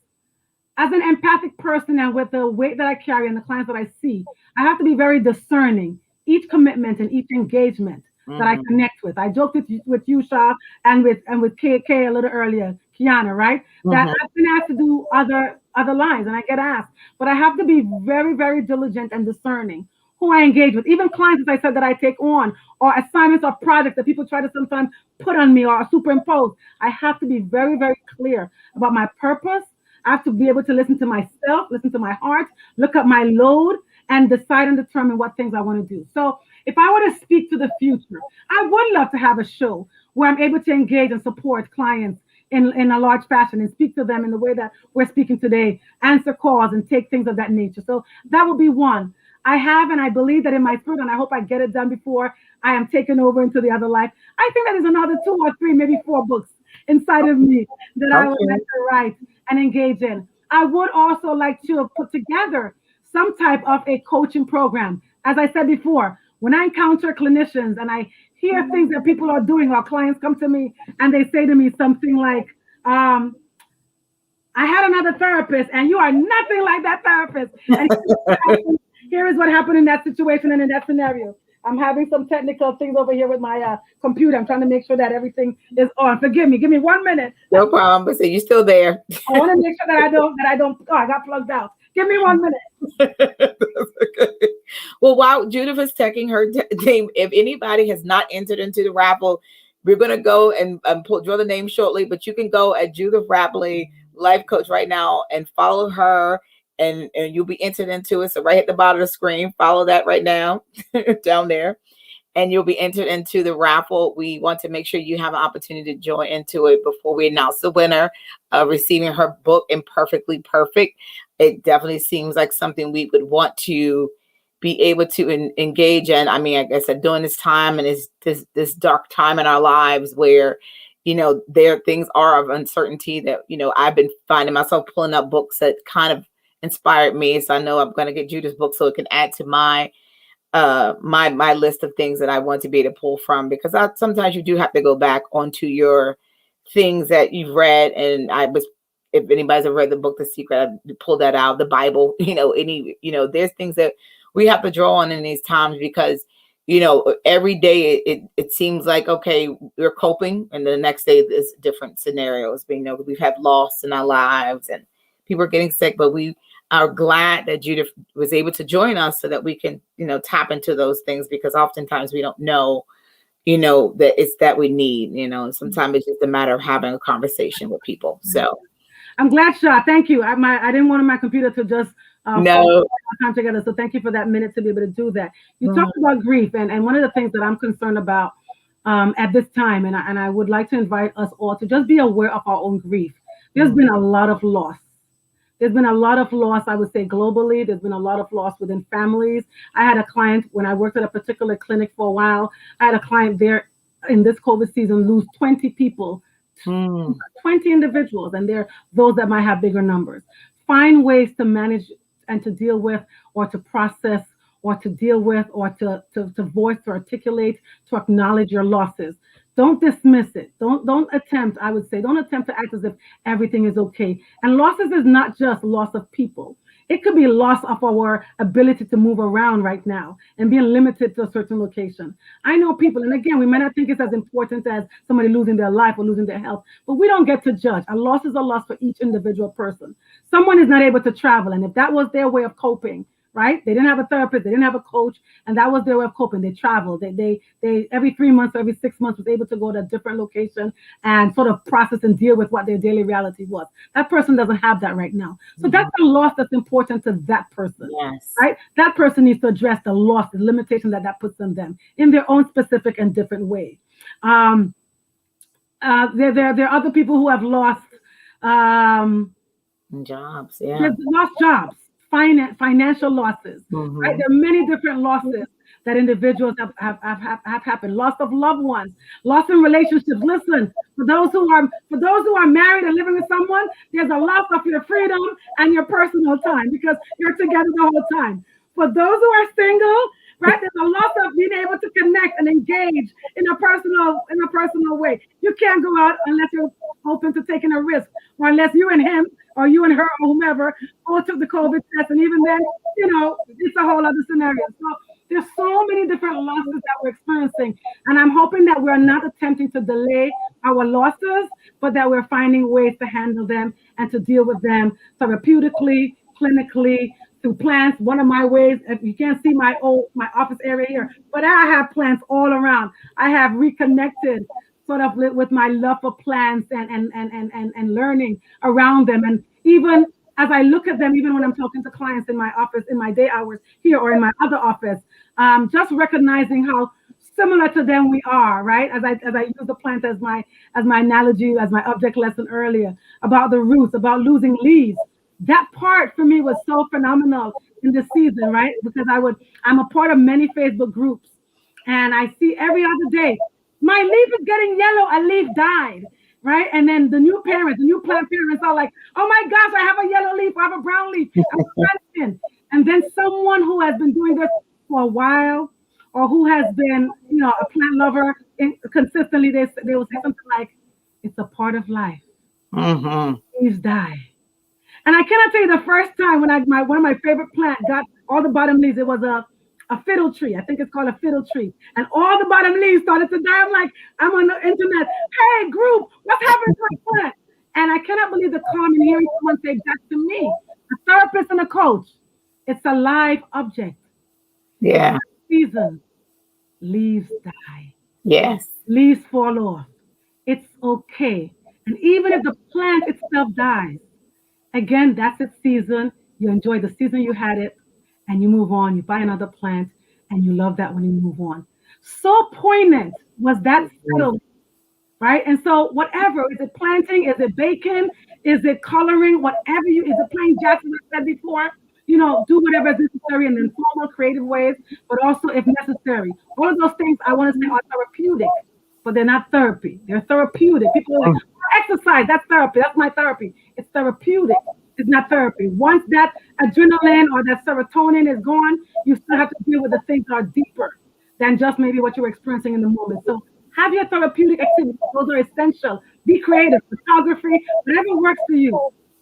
as an empathic person and with the weight that I carry and the clients that I see, I have to be very discerning each commitment and each engagement that I connect with. I joked with you, Shah, and with KK a little earlier, Kiana, right? That I've been asked to do other lines, and I get asked, but I have to be very, very diligent and discerning who I engage with. Even clients, as I said, that I take on, or assignments or projects that people try to sometimes put on me or superimpose. I have to be very, very clear about my purpose. I have to be able to listen to myself, listen to my heart, look at my load, and decide and determine what things I want to do. So if I were to speak to the future, I would love to have a show where I'm able to engage and support clients in a large fashion and speak to them in the way that we're speaking today, answer calls and take things of that nature. So that would be one. I have, and I believe that in my spirit, and I hope I get it done before I am taken over into the other life. I think that is another 2 or 3, maybe 4 books inside of me that I would like to write and engage in. I would also like to put together some type of a coaching program. As I said before, when I encounter clinicians and I hear things that people are doing, or clients come to me and they say to me something like, I had another therapist and you are nothing like that therapist. And here is what happened in that situation and in that scenario. I'm having some technical things over here with my computer. I'm trying to make sure that everything is on. Forgive me. Give me 1 minute. No problem. But you're still there. I want to make sure that I don't. Oh, I got plugged out. Give me 1 minute. Okay. Well, while Judith is checking her name, if anybody has not entered into the raffle, we're going to go and draw the name shortly. But you can go at Judith Rapley, life coach, right now and follow her. And you'll be entered into it. So right at the bottom of the screen, follow that right now down there. And you'll be entered into the raffle. We want to make sure you have an opportunity to join into it before we announce the winner receiving her book, Imperfectly Perfect. It definitely seems like something we would want to be able to engage in. I mean, like I said, during this time and this dark time in our lives where, there things are of uncertainty that, I've been finding myself pulling up books that kind of inspired me. So I know I'm going to get Judith's book so it can add to my my list of things that I want to be able to pull from, because sometimes you do have to go back onto your things that you've read. And if anybody's ever read the book, The Secret, I pull that out, the Bible, there's things that we have to draw on in these times, because every day it seems like, okay, we're coping, and the next day there's different scenarios. We've had loss in our lives and people are getting sick, but we are glad that Judith was able to join us so that we can, tap into those things, because oftentimes we don't know, that it's that we need, and sometimes it's just a matter of having a conversation with people. So I'm glad, Sha. Thank you. I didn't want my computer to just no time together. So thank you for that minute to be able to do that. You talked about grief, and one of the things that I'm concerned about at this time, and I would like to invite us all to just be aware of our own grief. There's been a lot of loss. There's been a lot of loss, I would say, globally. There's been a lot of loss within families. I had a client when I worked at a particular clinic for a while. I had a client there in this COVID season lose 20 people, 20 individuals, and there are those that might have bigger numbers. Find ways to manage and to deal with, or to process, or to deal with, or to voice, to articulate, to acknowledge your losses. Don't dismiss it. Don't attempt, I would say, don't attempt to act as if everything is okay. And losses is not just loss of people. It could be loss of our ability to move around right now and being limited to a certain location. I know people, and again, we might not think it's as important as somebody losing their life or losing their health, but we don't get to judge. A loss is a loss for each individual person. Someone is not able to travel, and if that was their way of coping, right? They didn't have a therapist, they didn't have a coach, and that was their way of coping. They traveled. They every 3 months, every 6 months was able to go to a different location and sort of process and deal with what their daily reality was. That person doesn't have that right now. So that's a loss that's important to that person, right? That person needs to address the loss, the limitation that puts on them in their own specific and different way. There are other people who have lost jobs. They've lost jobs. Financial losses, right? There are many different losses that individuals have happened. Loss of loved ones, loss in relationships. Listen, for those who are married and living with someone, there's a loss of your freedom and your personal time because you're together the whole time. For those who are single, right, there's a loss of being able to connect and engage in a personal way. You can't go out unless you're open to taking a risk, or unless you and him or you and her or whomever all took the COVID test, and even then, it's a whole other scenario. So there's so many different losses that we're experiencing, and I'm hoping that we're not attempting to delay our losses, but that we're finding ways to handle them and to deal with them therapeutically, clinically, through plants. One of my ways, if you can't see my office area here, but I have plants all around. I have reconnected sort of with my love for plants and learning around them. And even as I look at them, even when I'm talking to clients in my office, in my day hours here or in my other office, just recognizing how similar to them we are, right? As I use the plant as my analogy, as my object lesson earlier, about the roots, about losing leaves. That part for me was so phenomenal in this season, right? Because I'm a part of many Facebook groups, and I see every other day, my leaf is getting yellow, a leaf died, right? And then the new plant parents are like, oh my gosh, I have a yellow leaf, I have a brown leaf, and then someone who has been doing this for a while, or who has been, a plant lover consistently, they will say something like, it's a part of life. Leaves die. And I cannot tell you the first time when one of my favorite plants got all the bottom leaves. It was a fiddle tree. I think it's called a fiddle tree. And all the bottom leaves started to die. I'm like, I'm on the internet. Hey, group, what's happening to my plant? And I cannot believe the calm in hearing someone say that to me, a therapist and a coach. It's a live object. Yeah. Season, leaves die. Yes. Leaves fall off. It's okay. And even if the plant itself dies, again, that's its season. You enjoy the season you had it, and you move on. You buy another plant, and you love that when you move on. So poignant was that settlement, right? And so whatever, is it planting? Is it baking? Is it coloring? Whatever is it playing jazz, as I said before? Do whatever is necessary in informal, creative ways, but also if necessary. All of those things I want to say are therapeutic, but they're not therapy. They're therapeutic. People are like, exercise, that's therapy. That's my therapy. It's therapeutic. It's not therapy. Once that adrenaline or that serotonin is gone, you still have to deal with the things that are deeper than just maybe what you're experiencing in the moment. So have your therapeutic activities. Those are essential. Be creative, photography, whatever works for you.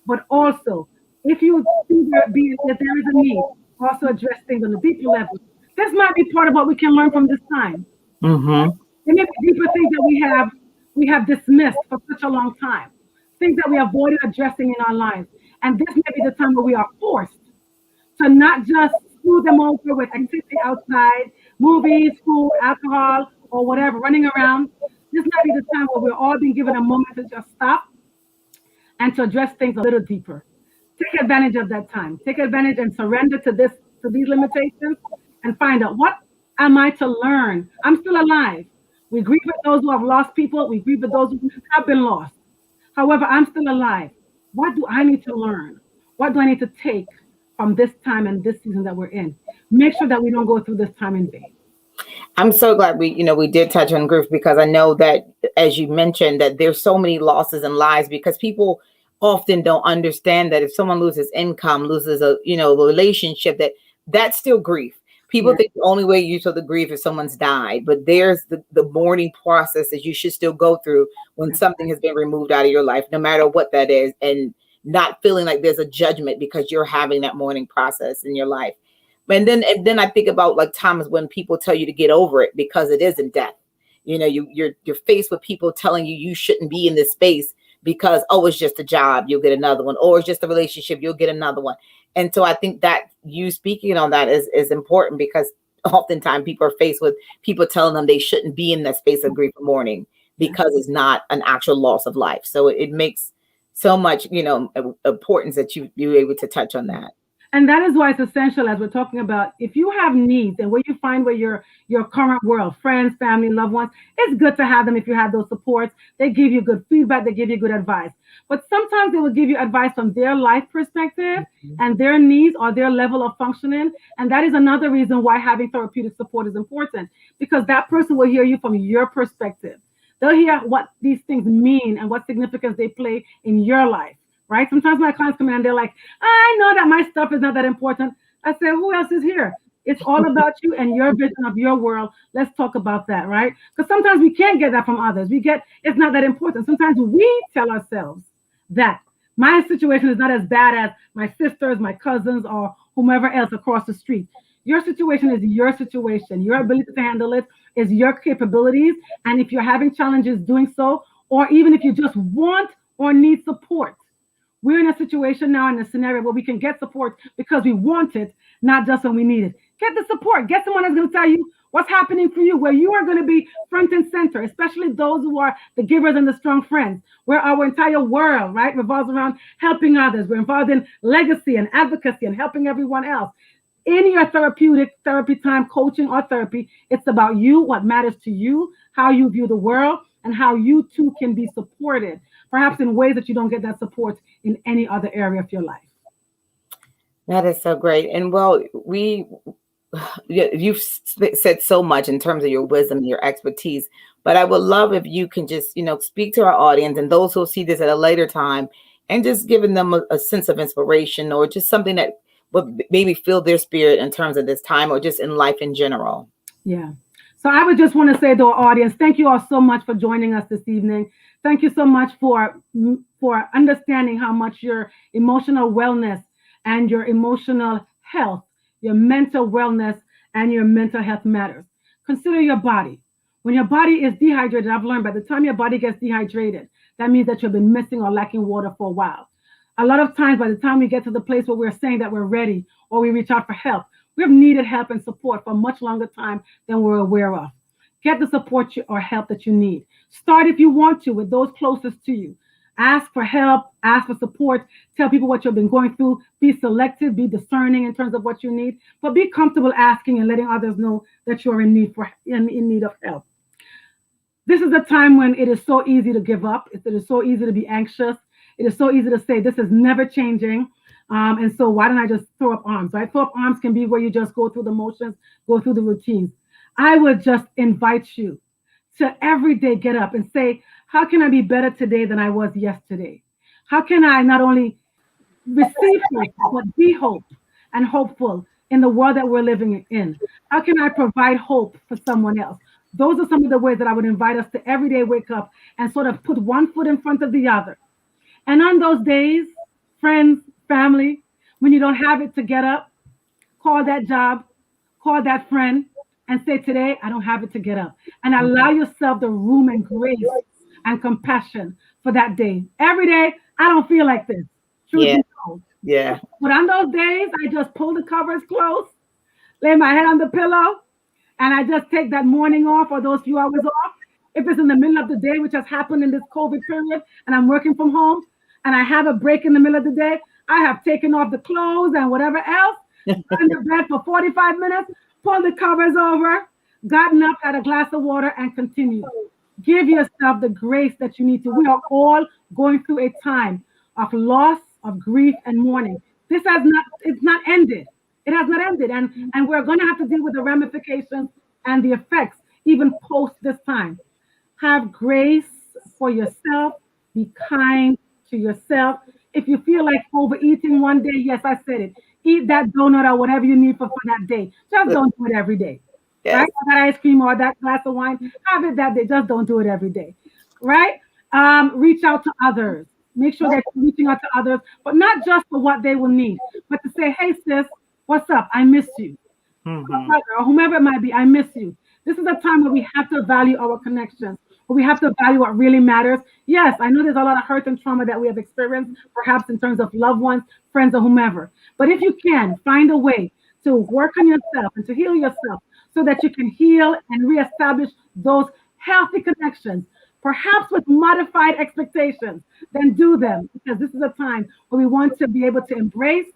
But also, if you see that there is a need, also address things on a deeper level. This might be part of what we can learn from this time. Mm-hmm. There may be deeper things that we have dismissed for such a long time, things that we avoided addressing in our lives. And this may be the time where we are forced to not just smooth them over with activity outside, movies, food, alcohol, or whatever, running around. This might be the time where we're all being given a moment to just stop and to address things a little deeper. Take advantage of that time. Take advantage and surrender to these limitations and find out, what am I to learn? I'm still alive. We grieve with those who have lost people. We grieve with those who have been lost. However, I'm still alive. What do I need to learn? What do I need to take from this time and this season that we're in? Make sure that we don't go through this time in vain. I'm so glad we did touch on grief, because I know that, as you mentioned, that there's so many losses and lives, because people often don't understand that if someone loses income, loses a relationship, that's still grief. People Yeah. think the only way you show the grief is someone's died, but there's the mourning process that you should still go through when something has been removed out of your life, no matter what that is, and not feeling like there's a judgment because you're having that mourning process in your life. And then I think about like times when people tell you to get over it because it isn't death. You're faced with people telling you you shouldn't be in this space because, oh, it's just a job, you'll get another one, or it's just a relationship, you'll get another one. And so I think that you speaking on that is important, because oftentimes people are faced with people telling them they shouldn't be in that space of grief or mourning because it's not an actual loss of life. So it makes so much, importance that you were able to touch on that. And that is why it's essential, as we're talking about, if you have needs and where you find where your current world, friends, family, loved ones, it's good to have them. If you have those supports, they give you good feedback, they give you good advice. But sometimes they will give you advice from their life perspective and their needs or their level of functioning. And that is another reason why having therapeutic support is important, because that person will hear you from your perspective. They'll hear what these things mean and what significance they play in your life. Right? Sometimes my clients come in and they're like, I know that my stuff is not that important. I say, who else is here? It's all about you and your vision of your world. Let's talk about that, right? Because sometimes we can't get that from others. It's not that important. Sometimes we tell ourselves that my situation is not as bad as my sisters, my cousins, or whomever else across the street. Your situation is your situation. Your ability to handle it is your capabilities. And if you're having challenges doing so, or even if you just want or need support, we're in a situation now, in a scenario where we can get support because we want it, not just when we need it. Get the support. Get someone that's going to tell you what's happening for you, where you are going to be front and center, especially those who are the givers and the strong friends, where our entire world, right, revolves around helping others. We're involved in legacy and advocacy and helping everyone else. In your therapy time, coaching or therapy, it's about you, what matters to you, how you view the world, and how you too can be supported, perhaps in ways that you don't get that support in any other area of your life. That is so great. And well, you've said so much in terms of your wisdom and your expertise, but I would love if you can just, speak to our audience and those who see this at a later time, and just giving them a sense of inspiration, or just something that would maybe fill their spirit in terms of this time, or just in life in general. Yeah. So I would just want to say to our audience, thank you all so much for joining us this evening. Thank you so much for understanding how much your emotional wellness and your emotional health, your mental wellness and your mental health matters. Consider your body. When your body is dehydrated, I've learned by the time your body gets dehydrated, that means that you've been missing or lacking water for a while. A lot of times, by the time we get to the place where we're saying that we're ready or we reach out for help, we've needed help and support for a much longer time than we're aware of. Get the support or help that you need. Start, if you want to, with those closest to you. Ask for help, ask for support, tell people what you've been going through. Be selective, be discerning in terms of what you need, but be comfortable asking and letting others know that you're in need of help. This is a time when it is so easy to give up. It is so easy to be anxious. It is so easy to say, this is never changing. And so why don't I just throw up arms, right? Throw up arms can be where you just go through the motions, go through the routines. I would just invite you to every day get up and say, how can I be better today than I was yesterday? How can I not only receive hope, but be hope and hopeful in the world that we're living in? How can I provide hope for someone else? Those are some of the ways that I would invite us to every day wake up and sort of put one foot in front of the other. And on those days, friends, family, when you don't have it to get up, call that job, call that friend and say, today, I don't have it to get up. And allow yourself the room and grace and compassion for that day. Every day, I don't feel like this. Truth be told. Yeah. But on those days, I just pull the covers close, lay my head on the pillow, and I just take that morning off or those few hours off. If it's in the middle of the day, which has happened in this COVID period, and I'm working from home, and I have a break in the middle of the day, I have taken off the clothes and whatever else, in the bed for 45 minutes, pulled the covers over, gotten up, had a glass of water, and continued. Give yourself the grace that you need to. We are all going through a time of loss, of grief, and mourning. It's not ended. It has not ended. And we're going to have to deal with the ramifications and the effects even post this time. Have grace for yourself. Be kind to yourself. If you feel like overeating one day, yes, I said it. Eat that donut or whatever you need for that day. Just don't do it every day. Yes. Right? Or that ice cream or that glass of wine. Have it that day. Just don't do it every day. Right? Reach out to others. Make sure that you're reaching out to others, but not just for what they will need, but to say, hey, sis, what's up? I miss you. Mm-hmm. Or whomever it might be, I miss you. This is a time where we have to value our connections, where we have to value what really matters. Yes, I know there's a lot of hurt and trauma that we have experienced, perhaps in terms of loved ones, friends, or whomever. But if you can, find a way to work on yourself and to heal yourself so that you can heal and reestablish those healthy connections, perhaps with modified expectations, then do them, because this is a time where we want to be able to embrace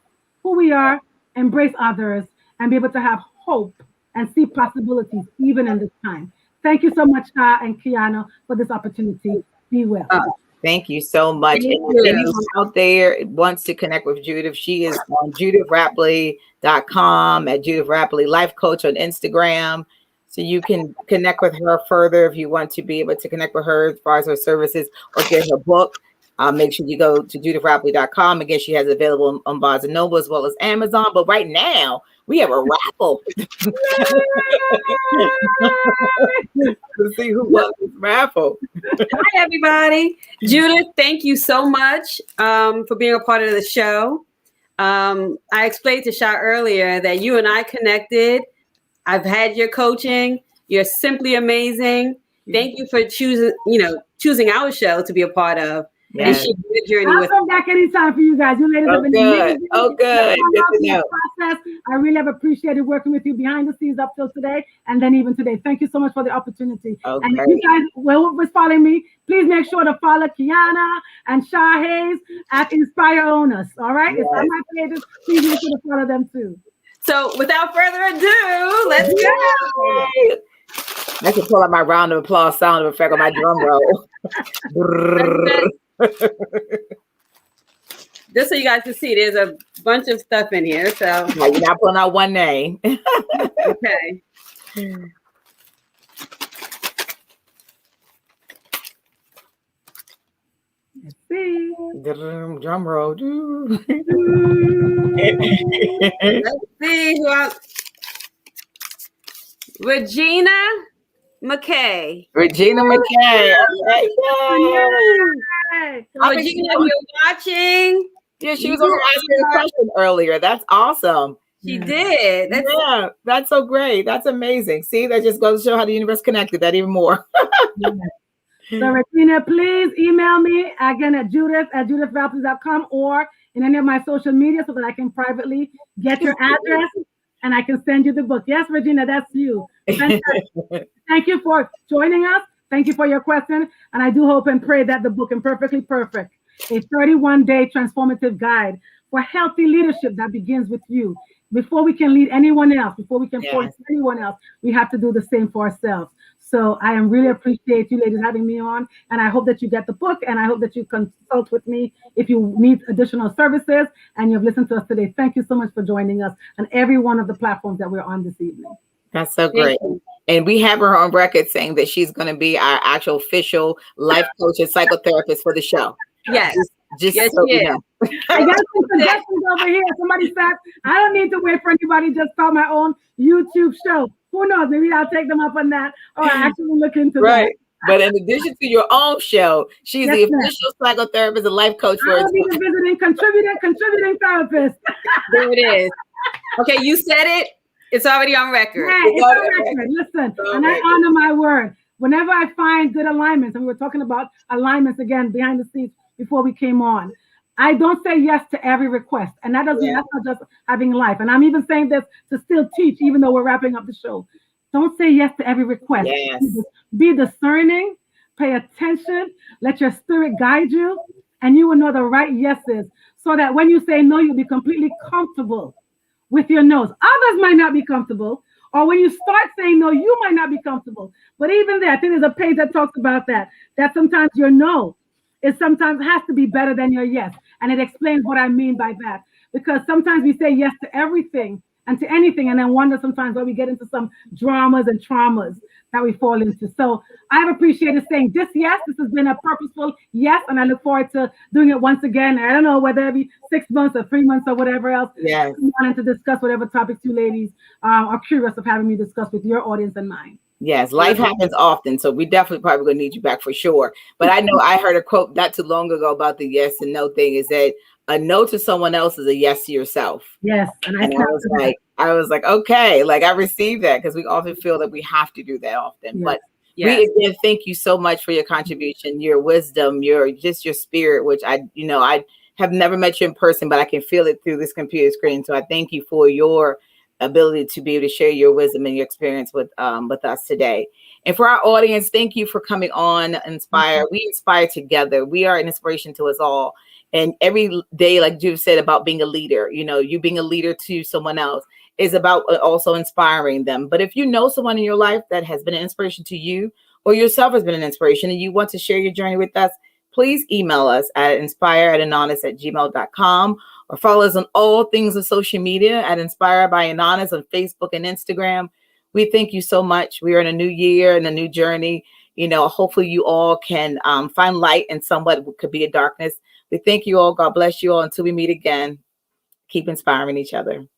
who we are, embrace others, and be able to have hope and see possibilities even in this time. Thank you so much, Sha and Kiana, for this opportunity. Be well. Thank you so much. And if anyone out there wants to connect with Judith, she is on judithrapley.com, at Judith Rapley Life Coach on Instagram. So you can connect with her further if you want to be able to connect with her as far as her services or get her book. Make sure you go to judithrapley.com. Again, she has it available on Barnes & Noble as well as Amazon. But right now, we have a raffle. Let's see who won this raffle. Hi, everybody. Judith, thank you so much for being a part of the show. I explained to Sha earlier that you and I connected. I've had your coaching. You're simply amazing. Thank you for choosing our show to be a part of. Yes. And she journey I'll come back anytime for you guys. You ladies have been amazing. Good. Process. I really have appreciated working with you behind the scenes up till today, and then even today. Thank you so much for the opportunity. Okay. And if you guys was following me, please make sure to follow Kiana and Sha Hayes at Inspire Owners. All right, yes. It's on my pages. Please make sure to follow them too. So, without further ado, let's go. I can pull out my round of applause sound effect on my drum roll. Just so you guys can see, there's a bunch of stuff in here. So you're not pulling out one name. Okay. Let's see. Drum roll. Let's see who else. Regina McKay. Regina McKay. Regina, if you're watching. Yeah, she was on asking a question earlier. That's awesome. She did. That's so great. That's amazing. See, that just goes to show how the universe connected that even more. So Regina, please email me again at judithrapley.com or in any of my social media so that I can privately get your address and I can send you the book. Yes, Regina, that's you. Thank you for joining us. Thank you for your question. And I do hope and pray that the book, Imperfectly Perfect, a 31-day transformative guide for healthy leadership that begins with you. Before we can lead anyone else, before we can force anyone else, we have to do the same for ourselves. So I really appreciate you ladies having me on. And I hope that you get the book and I hope that you consult with me if you need additional services and you've listened to us today. Thank you so much for joining us on every one of the platforms that we're on this evening. That's so great. And we have her on record saying that she's going to be our actual official life coach and psychotherapist for the show. Yes. Just so you know. I got some suggestions over here. Somebody said, I don't need to wait for anybody, just start my own YouTube show. Who knows? Maybe I'll take them up on that or I actually look into that. But in addition to your own show, she's the official psychotherapist and life coach for I'll be the visiting contributing therapist. There it is. Okay, you said it. It's already on record. Yeah, it's on record. Listen, and I honor my word. Whenever I find good alignments, and we were talking about alignments again behind the scenes before we came on, I don't say yes to every request. And that's not just having life. And I'm even saying this to still teach, even though we're wrapping up the show. Don't say yes to every request. Yes. Be discerning, pay attention, let your spirit guide you, and you will know the right yeses, so that when you say no, you'll be completely comfortable with your no's. Others might not be comfortable, or when you start saying no, you might not be comfortable. But even there, I think there's a page that talks about that sometimes your no sometimes has to be better than your yes. And it explains what I mean by that. Because sometimes we say yes to everything and to anything, and then wonder sometimes why we get into some dramas and traumas that we fall into. So I've appreciated saying this yes. This has been a purposeful yes, and I look forward to doing it once again. I don't know whether it be 6 months or 3 months or whatever else. Yes. I'm wanting to discuss whatever topics you ladies are curious of having me discuss with your audience and mine. Yes, life happens often, so we definitely probably gonna need you back for sure. But I know I heard a quote not too long ago about the yes and no thing, is that a no to someone else is a yes to yourself. Yes, and I was like, okay, like I received that, because we often feel that we have to do that often. Yes. But we again thank you so much for your contribution, your wisdom, your spirit, which I have never met you in person, but I can feel it through this computer screen. So I thank you for your ability to be able to share your wisdom and your experience with us today. And for our audience, thank you for coming on Inspire. Mm-hmm. We inspire together. We are an inspiration to us all. And every day, like Judith said, about being a leader, you being a leader to someone else is about also inspiring them. But if you know someone in your life that has been an inspiration to you, or yourself has been an inspiration, and you want to share your journey with us, please email us at inspireatanonymous@gmail.com, or follow us on all things of social media at Inspire by Anonymous on Facebook and Instagram. We thank you so much. We are in a new year and a new journey. Hopefully you all can find light in somewhat could be a darkness. We thank you all. God bless you all. Until we meet again, keep inspiring each other.